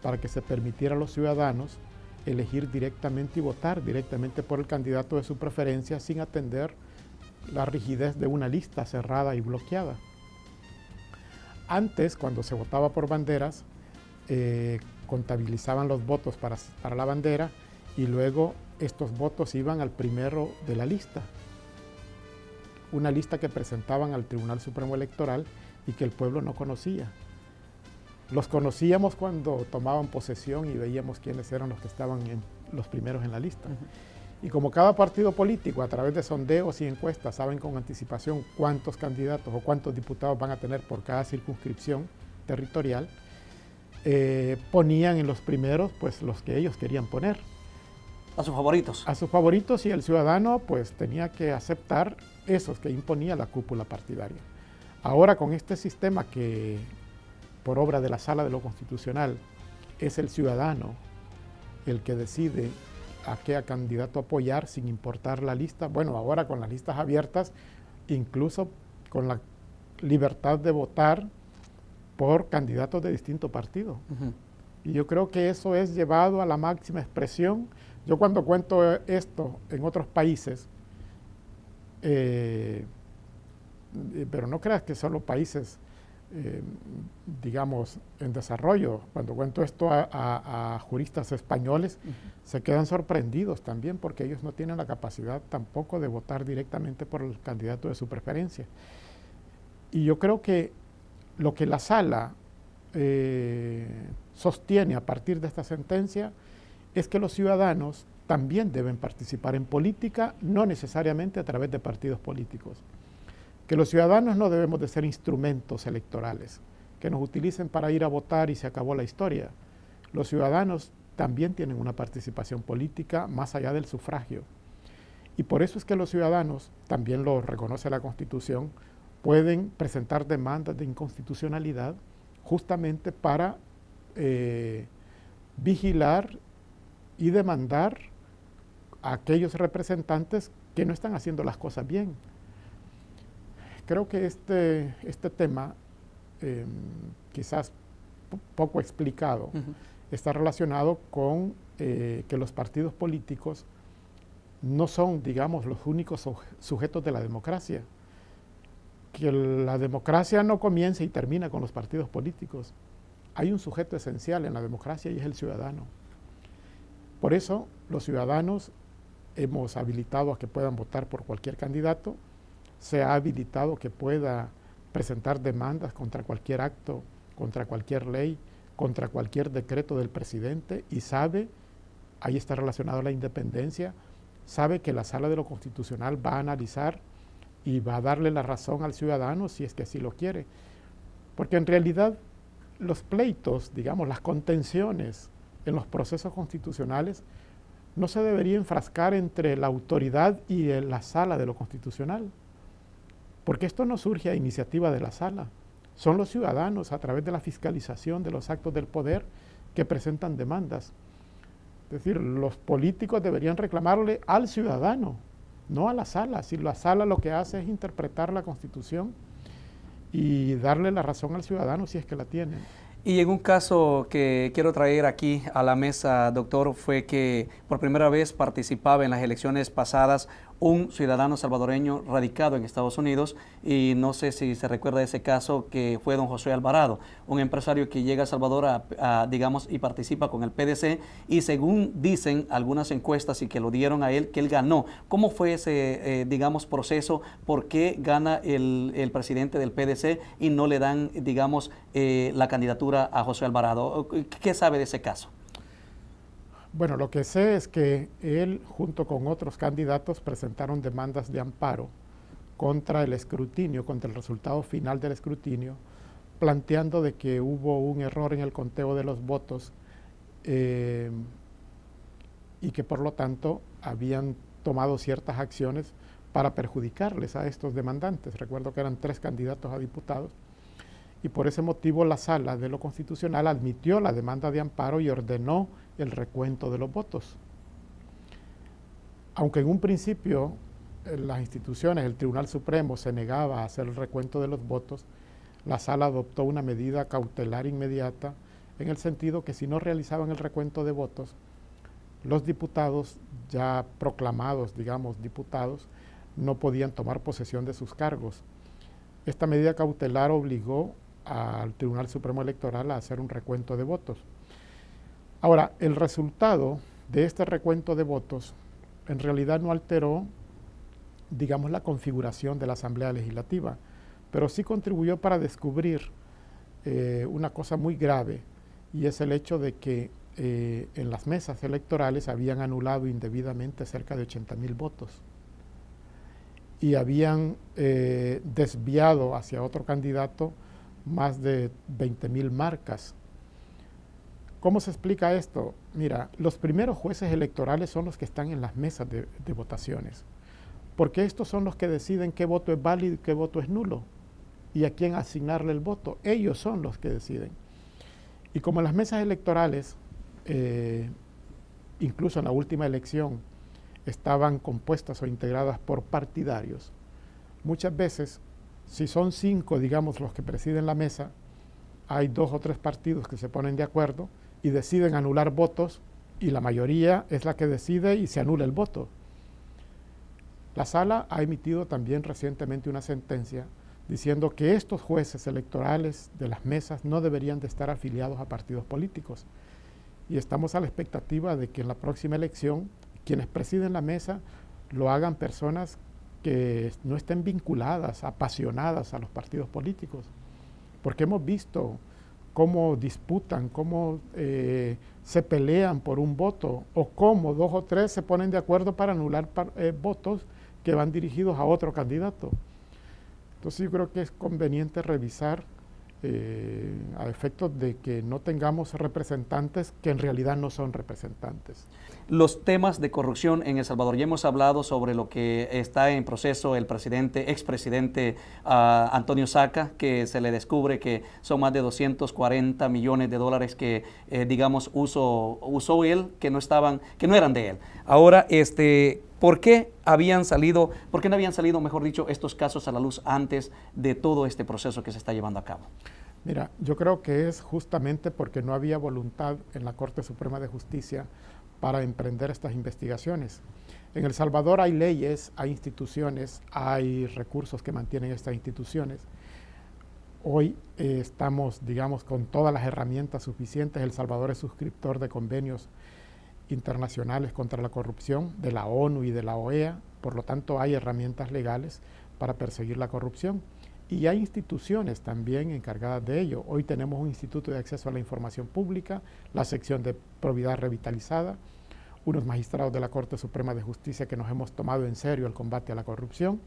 para que se permitiera a los ciudadanos elegir directamente y votar directamente por el candidato de su preferencia sin atender la rigidez de una lista cerrada y bloqueada. Antes, cuando se votaba por banderas, contabilizaban los votos para la bandera y luego estos votos iban al primero de la lista. Una lista que presentaban al Tribunal Supremo Electoral y que el pueblo no conocía. Los conocíamos cuando tomaban posesión y veíamos quiénes eran los que estaban los primeros en la lista. Y como cada partido político a través de sondeos y encuestas saben con anticipación cuántos candidatos o cuántos diputados van a tener por cada circunscripción territorial, ponían en los primeros pues los que ellos querían poner. A sus favoritos. A sus favoritos, y el ciudadano pues tenía que aceptar esos que imponía la cúpula partidaria. Ahora con este sistema que por obra de la Sala de lo Constitucional es el ciudadano el que decide a qué candidato apoyar sin importar la lista. Bueno, ahora con las listas abiertas, incluso con la libertad de votar por candidatos de distinto partido. Y yo creo que eso es llevado a la máxima expresión. Yo cuando cuento esto en otros países, pero no creas que solo países, digamos, en desarrollo, cuando cuento esto a juristas españoles, se quedan sorprendidos también porque ellos no tienen la capacidad tampoco de votar directamente por el candidato de su preferencia. Y yo creo que lo que la Sala sostiene a partir de esta sentencia es que los ciudadanos también deben participar en política, no necesariamente a través de partidos políticos. Que los ciudadanos no debemos de ser instrumentos electorales, que nos utilicen para ir a votar y se acabó la historia. Los ciudadanos también tienen una participación política más allá del sufragio. Y por eso es que los ciudadanos, también lo reconoce la Constitución, pueden presentar demandas de inconstitucionalidad justamente para vigilar y demandar a aquellos representantes que no están haciendo las cosas bien. Creo que este tema, quizás poco explicado, está relacionado con que los partidos políticos no son, digamos, los únicos sujetos de la democracia. Que la democracia no comienza y termina con los partidos políticos. Hay un sujeto esencial en la democracia y es el ciudadano. Por eso los ciudadanos hemos habilitado a que puedan votar por cualquier candidato, se ha habilitado que pueda presentar demandas contra cualquier acto, contra cualquier ley, contra cualquier decreto del presidente, y sabe, ahí está relacionado a la independencia, sabe que la Sala de lo Constitucional va a analizar y va a darle la razón al ciudadano si es que así lo quiere. Porque en realidad los pleitos, digamos, las contenciones en los procesos constitucionales no se debería enfrascar entre la autoridad y la Sala de lo Constitucional, porque esto no surge a iniciativa de la Sala. Son los ciudadanos, a través de la fiscalización de los actos del poder, que presentan demandas. Es decir, los políticos deberían reclamarle al ciudadano, no a la Sala. Si la Sala lo que hace es interpretar la Constitución y darle la razón al ciudadano si es que la tiene. Y en un caso que quiero traer aquí a la mesa, doctor, fue que por primera vez participaba en las elecciones pasadas un ciudadano salvadoreño radicado en Estados Unidos, y no sé si se recuerda ese caso, que fue don José Alvarado, un empresario que llega a Salvador digamos, y participa con el PDC, y según dicen algunas encuestas y que lo dieron a él, que él ganó. ¿Cómo fue ese, digamos, proceso? ¿Por qué gana el presidente del PDC y no le dan, digamos, la candidatura a José Alvarado? ¿Qué sabe de ese caso? Bueno, lo que sé es que él, junto con otros candidatos, presentaron demandas de amparo contra el escrutinio, contra el resultado final del escrutinio, planteando de que hubo un error en el conteo de los votos y que por lo tanto habían tomado ciertas acciones para perjudicarles a estos demandantes. Recuerdo que eran 3 candidatos a diputados y por ese motivo la Sala de lo Constitucional admitió la demanda de amparo y ordenó el recuento de los votos. Aunque en un principio las instituciones, el Tribunal Supremo se negaba a hacer el recuento de los votos, la Sala adoptó una medida cautelar inmediata en el sentido que si no realizaban el recuento de votos, los diputados ya proclamados, digamos, diputados, no podían tomar posesión de sus cargos. Esta medida cautelar obligó al Tribunal Supremo Electoral a hacer un recuento de votos. Ahora, el resultado de este recuento de votos en realidad no alteró, digamos, la configuración de la Asamblea Legislativa, pero sí contribuyó para descubrir una cosa muy grave, y es el hecho de que en las mesas electorales habían anulado indebidamente cerca de 80,000 votos y habían desviado hacia otro candidato más de 20,000 marcas. ¿Cómo se explica esto? Mira, los primeros jueces electorales son los que están en las mesas de votaciones, porque estos son los que deciden qué voto es válido y qué voto es nulo, y a quién asignarle el voto. Ellos son los que deciden. Y como las mesas electorales, incluso en la última elección, estaban compuestas o integradas por partidarios, muchas veces, si son 5, digamos, los que presiden la mesa, hay 2 o 3 partidos que se ponen de acuerdo y deciden anular votos, y la mayoría es la que decide y se anula el voto. La Sala ha emitido también recientemente una sentencia diciendo que estos jueces electorales de las mesas no deberían de estar afiliados a partidos políticos. Y estamos a la expectativa de que en la próxima elección quienes presiden la mesa lo hagan personas que no estén vinculadas, apasionadas a los partidos políticos. Porque hemos visto cómo disputan, cómo se pelean por un voto, o cómo 2 o 3 se ponen de acuerdo para anular votos que van dirigidos a otro candidato. Entonces yo creo que es conveniente revisar a efectos de que no tengamos representantes que en realidad no son representantes. Los temas de corrupción en El Salvador, ya hemos hablado sobre lo que está en proceso el expresidente Antonio Saca, que se le descubre que son más de 240 millones de dólares que, digamos, usó él, que no eran de él. Ahora, ¿por qué no habían salido, mejor dicho, estos casos a la luz antes de todo este proceso que se está llevando a cabo? Mira, yo creo que es justamente porque no había voluntad en la Corte Suprema de Justicia para emprender estas investigaciones. En El Salvador hay leyes, hay instituciones, hay recursos que mantienen estas instituciones. Hoy estamos, digamos, con todas las herramientas suficientes. El Salvador es suscriptor de convenios internacionales contra la corrupción de la ONU y de la OEA, por lo tanto hay herramientas legales para perseguir la corrupción. Y hay instituciones también encargadas de ello. Hoy tenemos un Instituto de Acceso a la Información Pública, la sección de probidad revitalizada, unos magistrados de la Corte Suprema de Justicia que nos hemos tomado en serio el combate a la corrupción,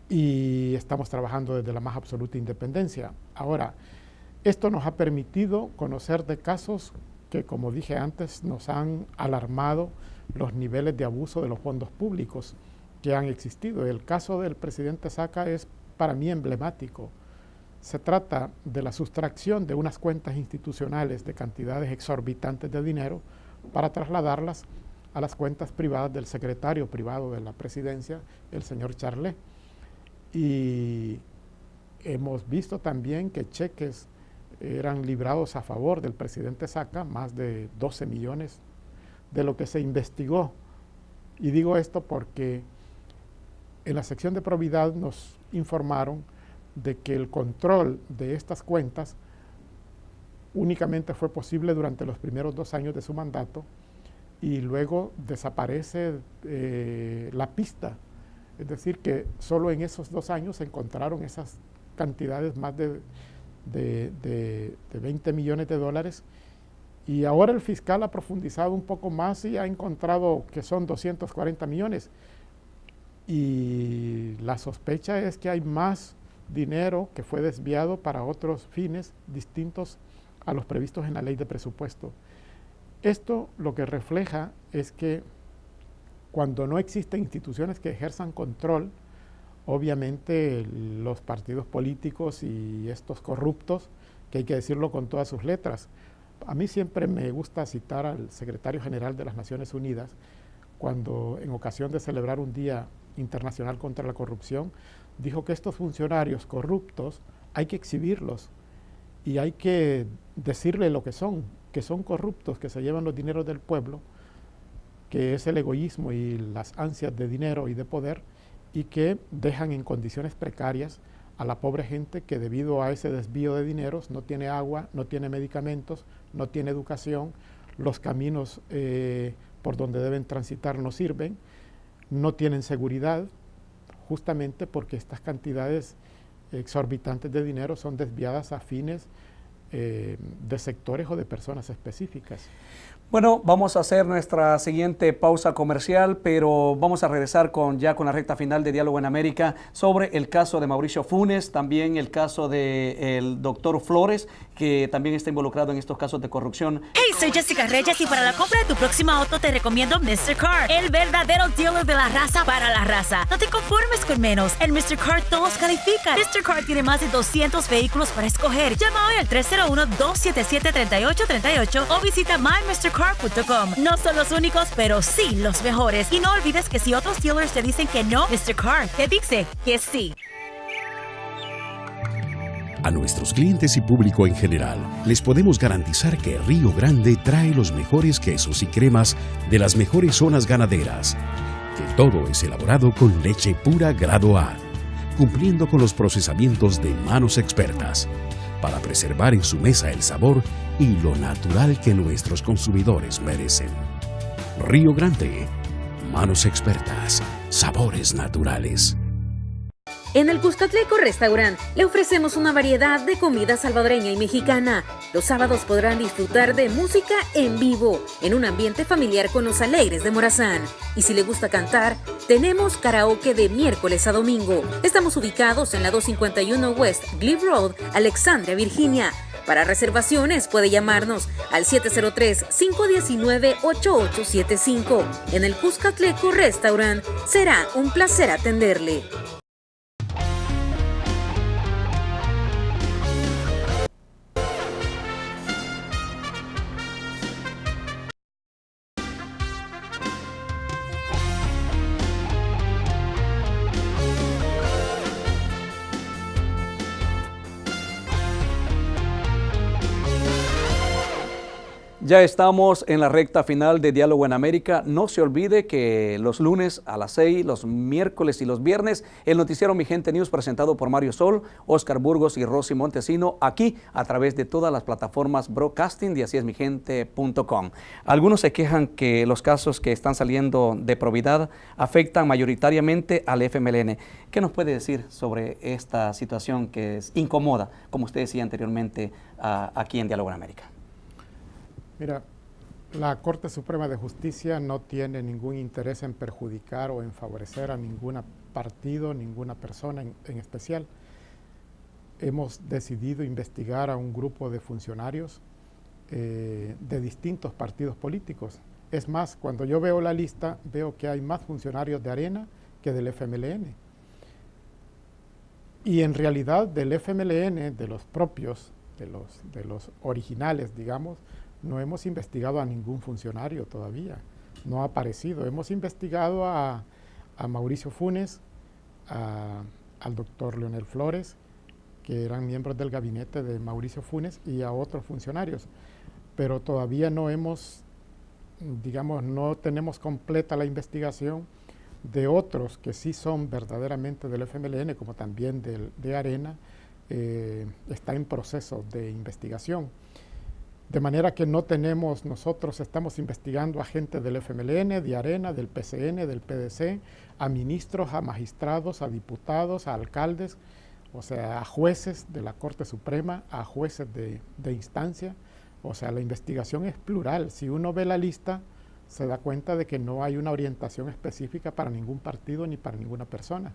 y estamos trabajando desde la más absoluta independencia. Ahora, esto nos ha permitido conocer de casos que, como dije antes, nos han alarmado los niveles de abuso de los fondos públicos que han existido. El caso del presidente Saca es para mí emblemático. Se trata de la sustracción de unas cuentas institucionales de cantidades exorbitantes de dinero para trasladarlas a las cuentas privadas del secretario privado de la presidencia, el señor Charlet. Y hemos visto también que cheques eran librados a favor del presidente Saca, más de 12 millones, de lo que se investigó. Y digo esto porque en la sección de probidad nos informaron de que el control de estas cuentas únicamente fue posible durante los primeros 2 años de su mandato, y luego desaparece la pista. Es decir, que solo en esos 2 años se encontraron esas cantidades, más de 20 millones de dólares, y ahora el fiscal ha profundizado un poco más y ha encontrado que son 240 millones. Y la sospecha es que hay más dinero que fue desviado para otros fines distintos a los previstos en la ley de presupuesto. Esto lo que refleja es que cuando no existen instituciones que ejerzan control, obviamente los partidos políticos y estos corruptos, que hay que decirlo con todas sus letras. A mí siempre me gusta citar al secretario general de las Naciones Unidas, cuando en ocasión de celebrar un Día Internacional contra la Corrupción, dijo que estos funcionarios corruptos hay que exhibirlos y hay que decirle lo que son corruptos, que se llevan los dineros del pueblo, que es el egoísmo y las ansias de dinero y de poder, y que dejan en condiciones precarias a la pobre gente que debido a ese desvío de dineros no tiene agua, no tiene medicamentos, no tiene educación, los caminos por donde deben transitar no sirven, no tienen seguridad, justamente porque estas cantidades exorbitantes de dinero son desviadas a fines de sectores o de personas específicas. Bueno, vamos a hacer nuestra siguiente pausa comercial, pero vamos a regresar ya con la recta final de Diálogo en América sobre el caso de Mauricio Funes, también el caso del doctor Flores, que también está involucrado en estos casos de corrupción. Hey, soy Jessica Reyes y para la compra de tu próximo auto te recomiendo Mr. Car, el verdadero dealer de la raza para la raza. No te conformes con menos, en Mr. Car todos califican. Mr. Car tiene más de 200 vehículos para escoger. Llama hoy al 301-277-3838 o visita mymrcar.com. No son los únicos, pero sí los mejores. Y no olvides que si otros dealers te dicen que no, Mr. Car te dice que sí. A nuestros clientes y público en general, les podemos garantizar que Río Grande trae los mejores quesos y cremas de las mejores zonas ganaderas. Que todo es elaborado con leche pura grado A, cumpliendo con los procesamientos de manos expertas, para preservar en su mesa el sabor y lo natural que nuestros consumidores merecen. Río Grande, manos expertas, sabores naturales. En el Cuscatleco Restaurant le ofrecemos una variedad de comida salvadoreña y mexicana. Los sábados podrán disfrutar de música en vivo, en un ambiente familiar con los alegres de Morazán. Y si le gusta cantar, tenemos karaoke de miércoles a domingo. Estamos ubicados en la 251 West Glebe Road, Alexandria, Virginia. Para reservaciones puede llamarnos al 703-519-8875. En el Cuscatleco Restaurant será un placer atenderle. Ya estamos en la recta final de Diálogo en América. No se olvide que los lunes a las 6, los miércoles y los viernes, el noticiero Mi Gente News presentado por Mario Sol, Oscar Burgos y Rosy Montesino, aquí a través de todas las plataformas broadcasting de asíesmigente.com. Algunos se quejan que los casos que están saliendo de probidad afectan mayoritariamente al FMLN. ¿Qué nos puede decir sobre esta situación que es incómoda, como usted decía anteriormente, aquí en Diálogo en América? Mira, la Corte Suprema de Justicia no tiene ningún interés en perjudicar o en favorecer a ningún partido, ninguna persona en especial. Hemos decidido investigar a un grupo de funcionarios de distintos partidos políticos. Es más, cuando yo veo la lista, veo que hay más funcionarios de Arena que del FMLN. Y en realidad del FMLN, de los propios, de los originales, digamos, no hemos investigado a ningún funcionario todavía, no ha aparecido. Hemos investigado a Mauricio Funes, al doctor Leonel Flores, que eran miembros del gabinete de Mauricio Funes, y a otros funcionarios, pero todavía no hemos, digamos, no tenemos completa la investigación de otros que sí son verdaderamente del FMLN, como también de Arena, está en proceso de investigación. De manera que no tenemos, nosotros estamos investigando a gente del FMLN, de Arena, del PCN, del PDC, a ministros, a magistrados, a diputados, a alcaldes, o sea, a jueces de la Corte Suprema, a jueces de instancia. O sea, la investigación es plural. Si uno ve la lista, se da cuenta de que no hay una orientación específica para ningún partido ni para ninguna persona.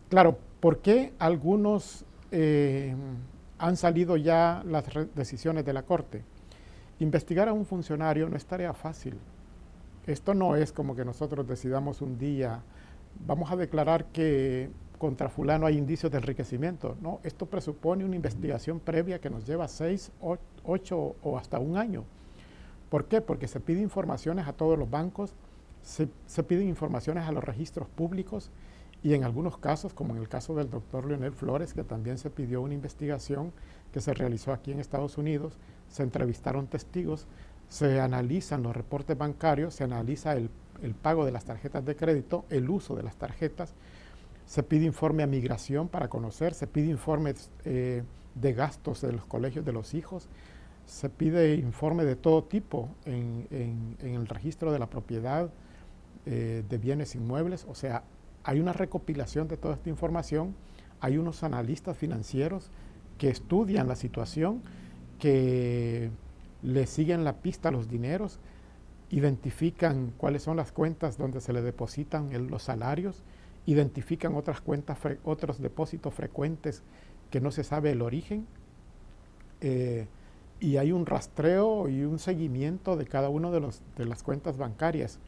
Claro, ¿por qué algunos han salido ya las decisiones de la Corte? Investigar a un funcionario no es tarea fácil. Esto no es como que nosotros decidamos un día, vamos a declarar que contra fulano hay indicios de enriquecimiento. No, esto presupone una investigación previa que nos lleva 6, 8 o hasta un año. ¿Por qué? Porque se pide informaciones a todos los bancos, se piden informaciones a los registros públicos y en algunos casos, como en el caso del doctor Leonel Flores, que también se pidió una investigación que se realizó aquí en Estados Unidos, se entrevistaron testigos, se analizan los reportes bancarios, se analiza el pago de las tarjetas de crédito, el uso de las tarjetas, se pide informe a migración para conocer, se pide informes de gastos de los colegios de los hijos, se pide informe de todo tipo en el registro de la propiedad de bienes inmuebles. O sea, hay una recopilación de toda esta información, hay unos analistas financieros que estudian la situación, que le siguen la pista a los dineros, identifican cuáles son las cuentas donde se le depositan los salarios, identifican otras cuentas, otros depósitos frecuentes que no se sabe el origen, y hay un rastreo y un seguimiento de cada uno de las cuentas bancarias.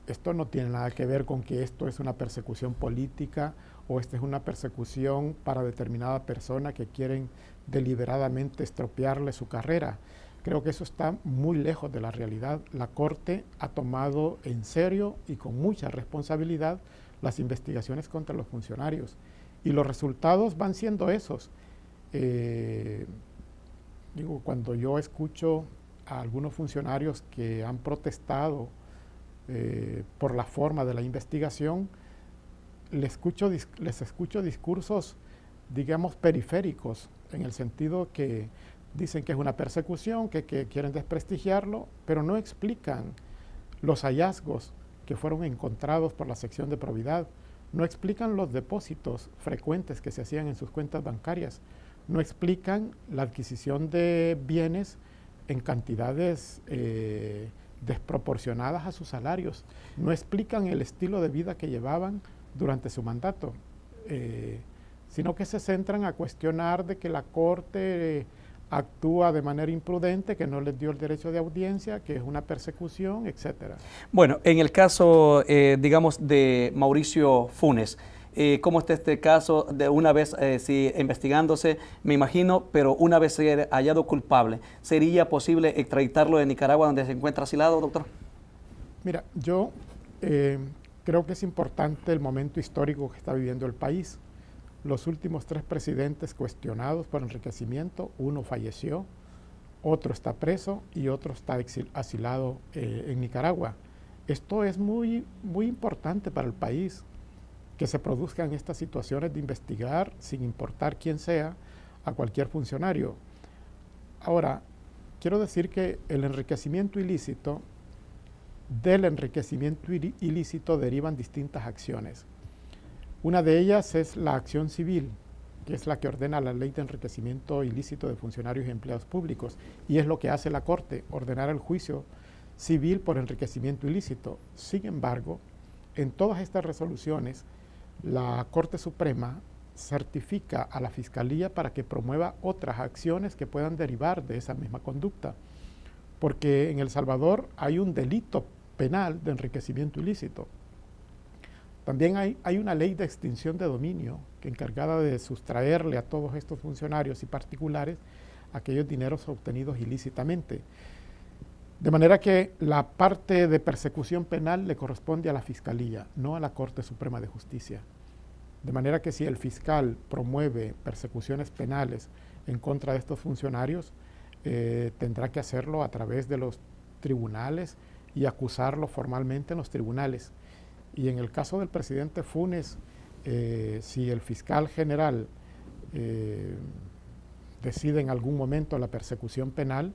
Esto no tiene nada que ver con que esto es una persecución política o esta es una persecución para determinada persona que quieren deliberadamente estropearle su carrera. Creo que eso está muy lejos de la realidad. La Corte ha tomado en serio y con mucha responsabilidad las investigaciones contra los funcionarios y los resultados van siendo esos. Cuando yo escucho a algunos funcionarios que han protestado por la forma de la investigación, les escucho discursos, digamos, periféricos, en el sentido que dicen que es una persecución, que quieren desprestigiarlo, pero no explican los hallazgos que fueron encontrados por la sección de probidad, no explican los depósitos frecuentes que se hacían en sus cuentas bancarias, no explican la adquisición de bienes en cantidades desproporcionadas a sus salarios, no explican el estilo de vida que llevaban durante su mandato, sino que se centran a cuestionar de que la Corte actúa de manera imprudente, que no les dio el derecho de audiencia, que es una persecución, etcétera. Bueno, en el caso, digamos, de Mauricio Funes, ¿cómo está este caso? De una vez investigándose, me imagino, pero una vez ser hallado culpable, ¿sería posible extraditarlo de Nicaragua, donde se encuentra asilado, doctor? Mira, yo creo que es importante el momento histórico que está viviendo el país. Los últimos 3 presidentes cuestionados por enriquecimiento, uno falleció, otro está preso y otro está asilado en Nicaragua. Esto es muy, muy importante para el país, que se produzcan estas situaciones de investigar, sin importar quién sea, a cualquier funcionario. Ahora, quiero decir que el enriquecimiento ilícito, del enriquecimiento ilícito derivan distintas acciones. Una de ellas es la acción civil, que es la que ordena la ley de enriquecimiento ilícito de funcionarios y empleados públicos, y es lo que hace la Corte, ordenar el juicio civil por enriquecimiento ilícito. Sin embargo, en todas estas resoluciones, la Corte Suprema certifica a la Fiscalía para que promueva otras acciones que puedan derivar de esa misma conducta, porque en El Salvador hay un delito penal de enriquecimiento ilícito. También hay una ley de extinción de dominio que encargada de sustraerle a todos estos funcionarios y particulares aquellos dineros obtenidos ilícitamente. De manera que la parte de persecución penal le corresponde a la Fiscalía, no a la Corte Suprema de Justicia. De manera que si el fiscal promueve persecuciones penales en contra de estos funcionarios, tendrá que hacerlo a través de los tribunales y acusarlo formalmente en los tribunales. Y en el caso del presidente Funes, si el fiscal general decide en algún momento la persecución penal,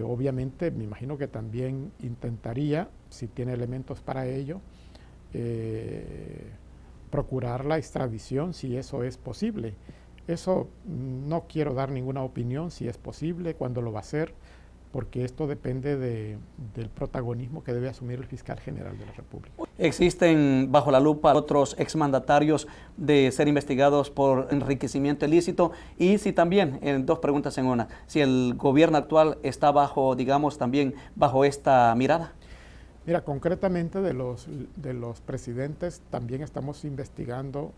obviamente me imagino que también intentaría, si tiene elementos para ello, procurar la extradición si eso es posible. Eso no quiero dar ninguna opinión si es posible, cuándo lo va a hacer, porque esto depende del protagonismo que debe asumir el fiscal general de la República. Existen bajo la lupa otros exmandatarios de ser investigados por enriquecimiento ilícito y si también, en dos preguntas en una, si el gobierno actual está bajo, digamos, también bajo esta mirada. Mira, concretamente de los presidentes también estamos investigando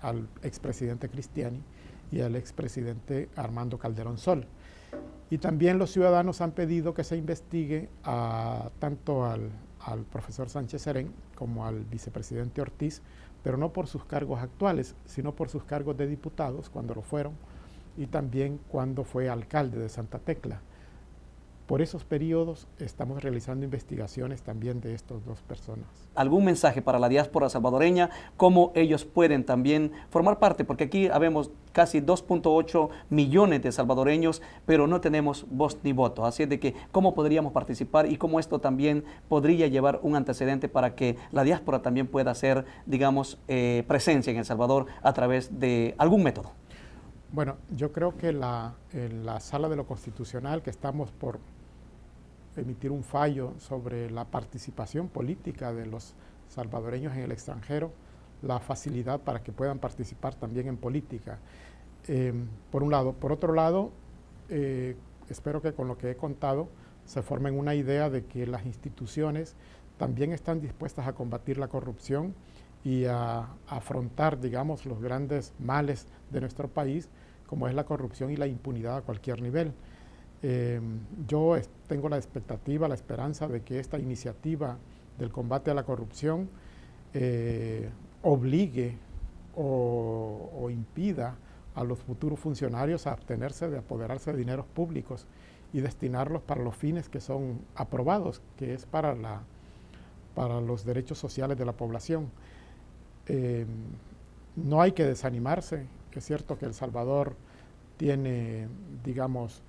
al expresidente Cristiani y al expresidente Armando Calderón Sol. Y también los ciudadanos han pedido que se investigue tanto al profesor Sánchez Serén como al vicepresidente Ortiz, pero no por sus cargos actuales, sino por sus cargos de diputados, cuando lo fueron, y también cuando fue alcalde de Santa Tecla. Por esos periodos estamos realizando investigaciones también de estas dos personas. ¿Algún mensaje para la diáspora salvadoreña? ¿Cómo ellos pueden también formar parte? Porque aquí habemos casi 2.8 millones de salvadoreños, pero no tenemos voz ni voto. Así es de que, ¿cómo podríamos participar y cómo esto también podría llevar un antecedente para que la diáspora también pueda hacer, digamos, presencia en El Salvador a través de algún método? Bueno, yo creo que en la Sala de lo Constitucional, que estamos por emitir un fallo sobre la participación política de los salvadoreños en el extranjero, la facilidad para que puedan participar también en política, por un lado. Por otro lado, espero que con lo que he contado se formen una idea de que las instituciones también están dispuestas a combatir la corrupción y a afrontar, digamos, los grandes males de nuestro país, como es la corrupción y la impunidad a cualquier nivel. Yo tengo la expectativa, la esperanza de que esta iniciativa del combate a la corrupción obligue o impida a los futuros funcionarios a abstenerse de apoderarse de dineros públicos y destinarlos para los fines que son aprobados, que es para los derechos sociales de la población. No hay que desanimarse. Es cierto que El Salvador tiene, digamos,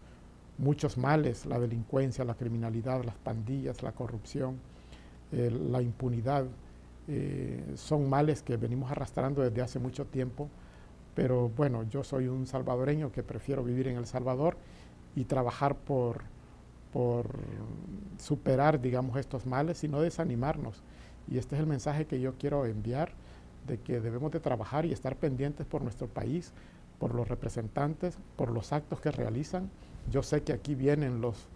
muchos males: la delincuencia, la criminalidad, las pandillas, la corrupción, la impunidad. Son males que venimos arrastrando desde hace mucho tiempo, pero bueno, yo soy un salvadoreño que prefiero vivir en El Salvador y trabajar por superar, digamos, estos males y no desanimarnos. Y este es el mensaje que yo quiero enviar, de que debemos de trabajar y estar pendientes por nuestro país, por los representantes, por los actos que realizan. Yo sé que aquí vienen los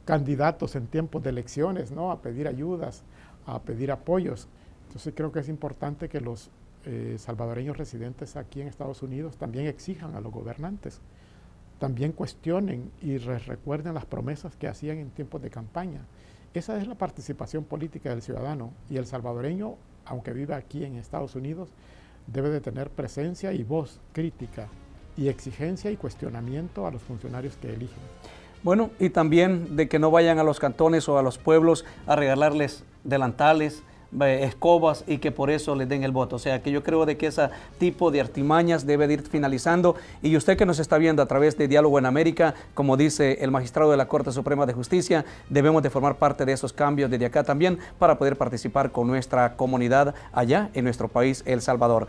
candidatos en tiempos de elecciones, ¿no?, a pedir ayudas, a pedir apoyos. Entonces creo que es importante que los salvadoreños residentes aquí en Estados Unidos también exijan a los gobernantes, también cuestionen y recuerden las promesas que hacían en tiempos de campaña. Esa es la participación política del ciudadano, y el salvadoreño, aunque viva aquí en Estados Unidos, debe de tener presencia y voz crítica y exigencia y cuestionamiento a los funcionarios que eligen. Bueno, y también de que no vayan a los cantones o a los pueblos a regalarles delantales, escobas, y que por eso les den el voto. O sea, que yo creo de que ese tipo de artimañas debe de ir finalizando. Y usted que nos está viendo a través de Diálogo en América, como dice el magistrado de la Corte Suprema de Justicia, debemos de formar parte de esos cambios desde acá también para poder participar con nuestra comunidad allá en nuestro país, El Salvador.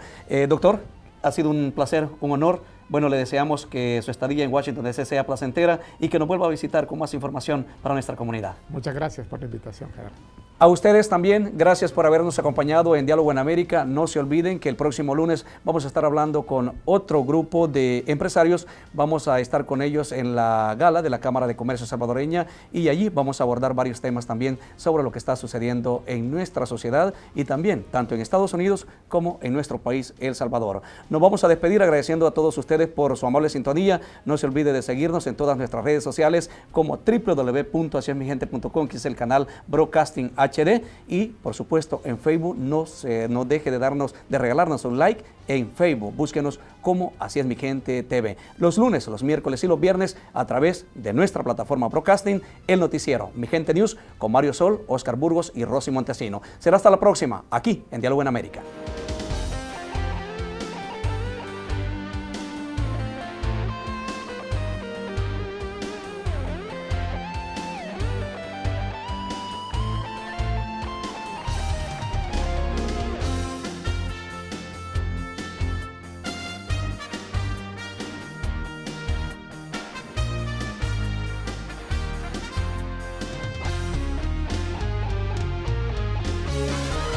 Doctor, ha sido un placer, un honor. Bueno, le deseamos que su estadía en Washington DC sea placentera y que nos vuelva a visitar con más información para nuestra comunidad. Muchas gracias por la invitación, Gerardo. A ustedes también, gracias por habernos acompañado en Diálogo en América. No se olviden que el próximo lunes vamos a estar hablando con otro grupo de empresarios. Vamos a estar con ellos en la gala de la Cámara de Comercio Salvadoreña, y allí vamos a abordar varios temas también sobre lo que está sucediendo en nuestra sociedad y también tanto en Estados Unidos como en nuestro país, El Salvador. Nos vamos a despedir agradeciendo a todos ustedes por su amable sintonía. No se olvide de seguirnos en todas nuestras redes sociales como www.asiesmigente.com, que es el canal Broadcasting HD, y por supuesto en Facebook. No deje de regalarnos un like en Facebook. Búsquenos como Así es mi gente TV. Los lunes, los miércoles y los viernes a través de nuestra plataforma Broadcasting, el noticiero Mi Gente News con Mario Sol, Oscar Burgos y Rosy Montesino. Será hasta la próxima aquí en Diálogo en América.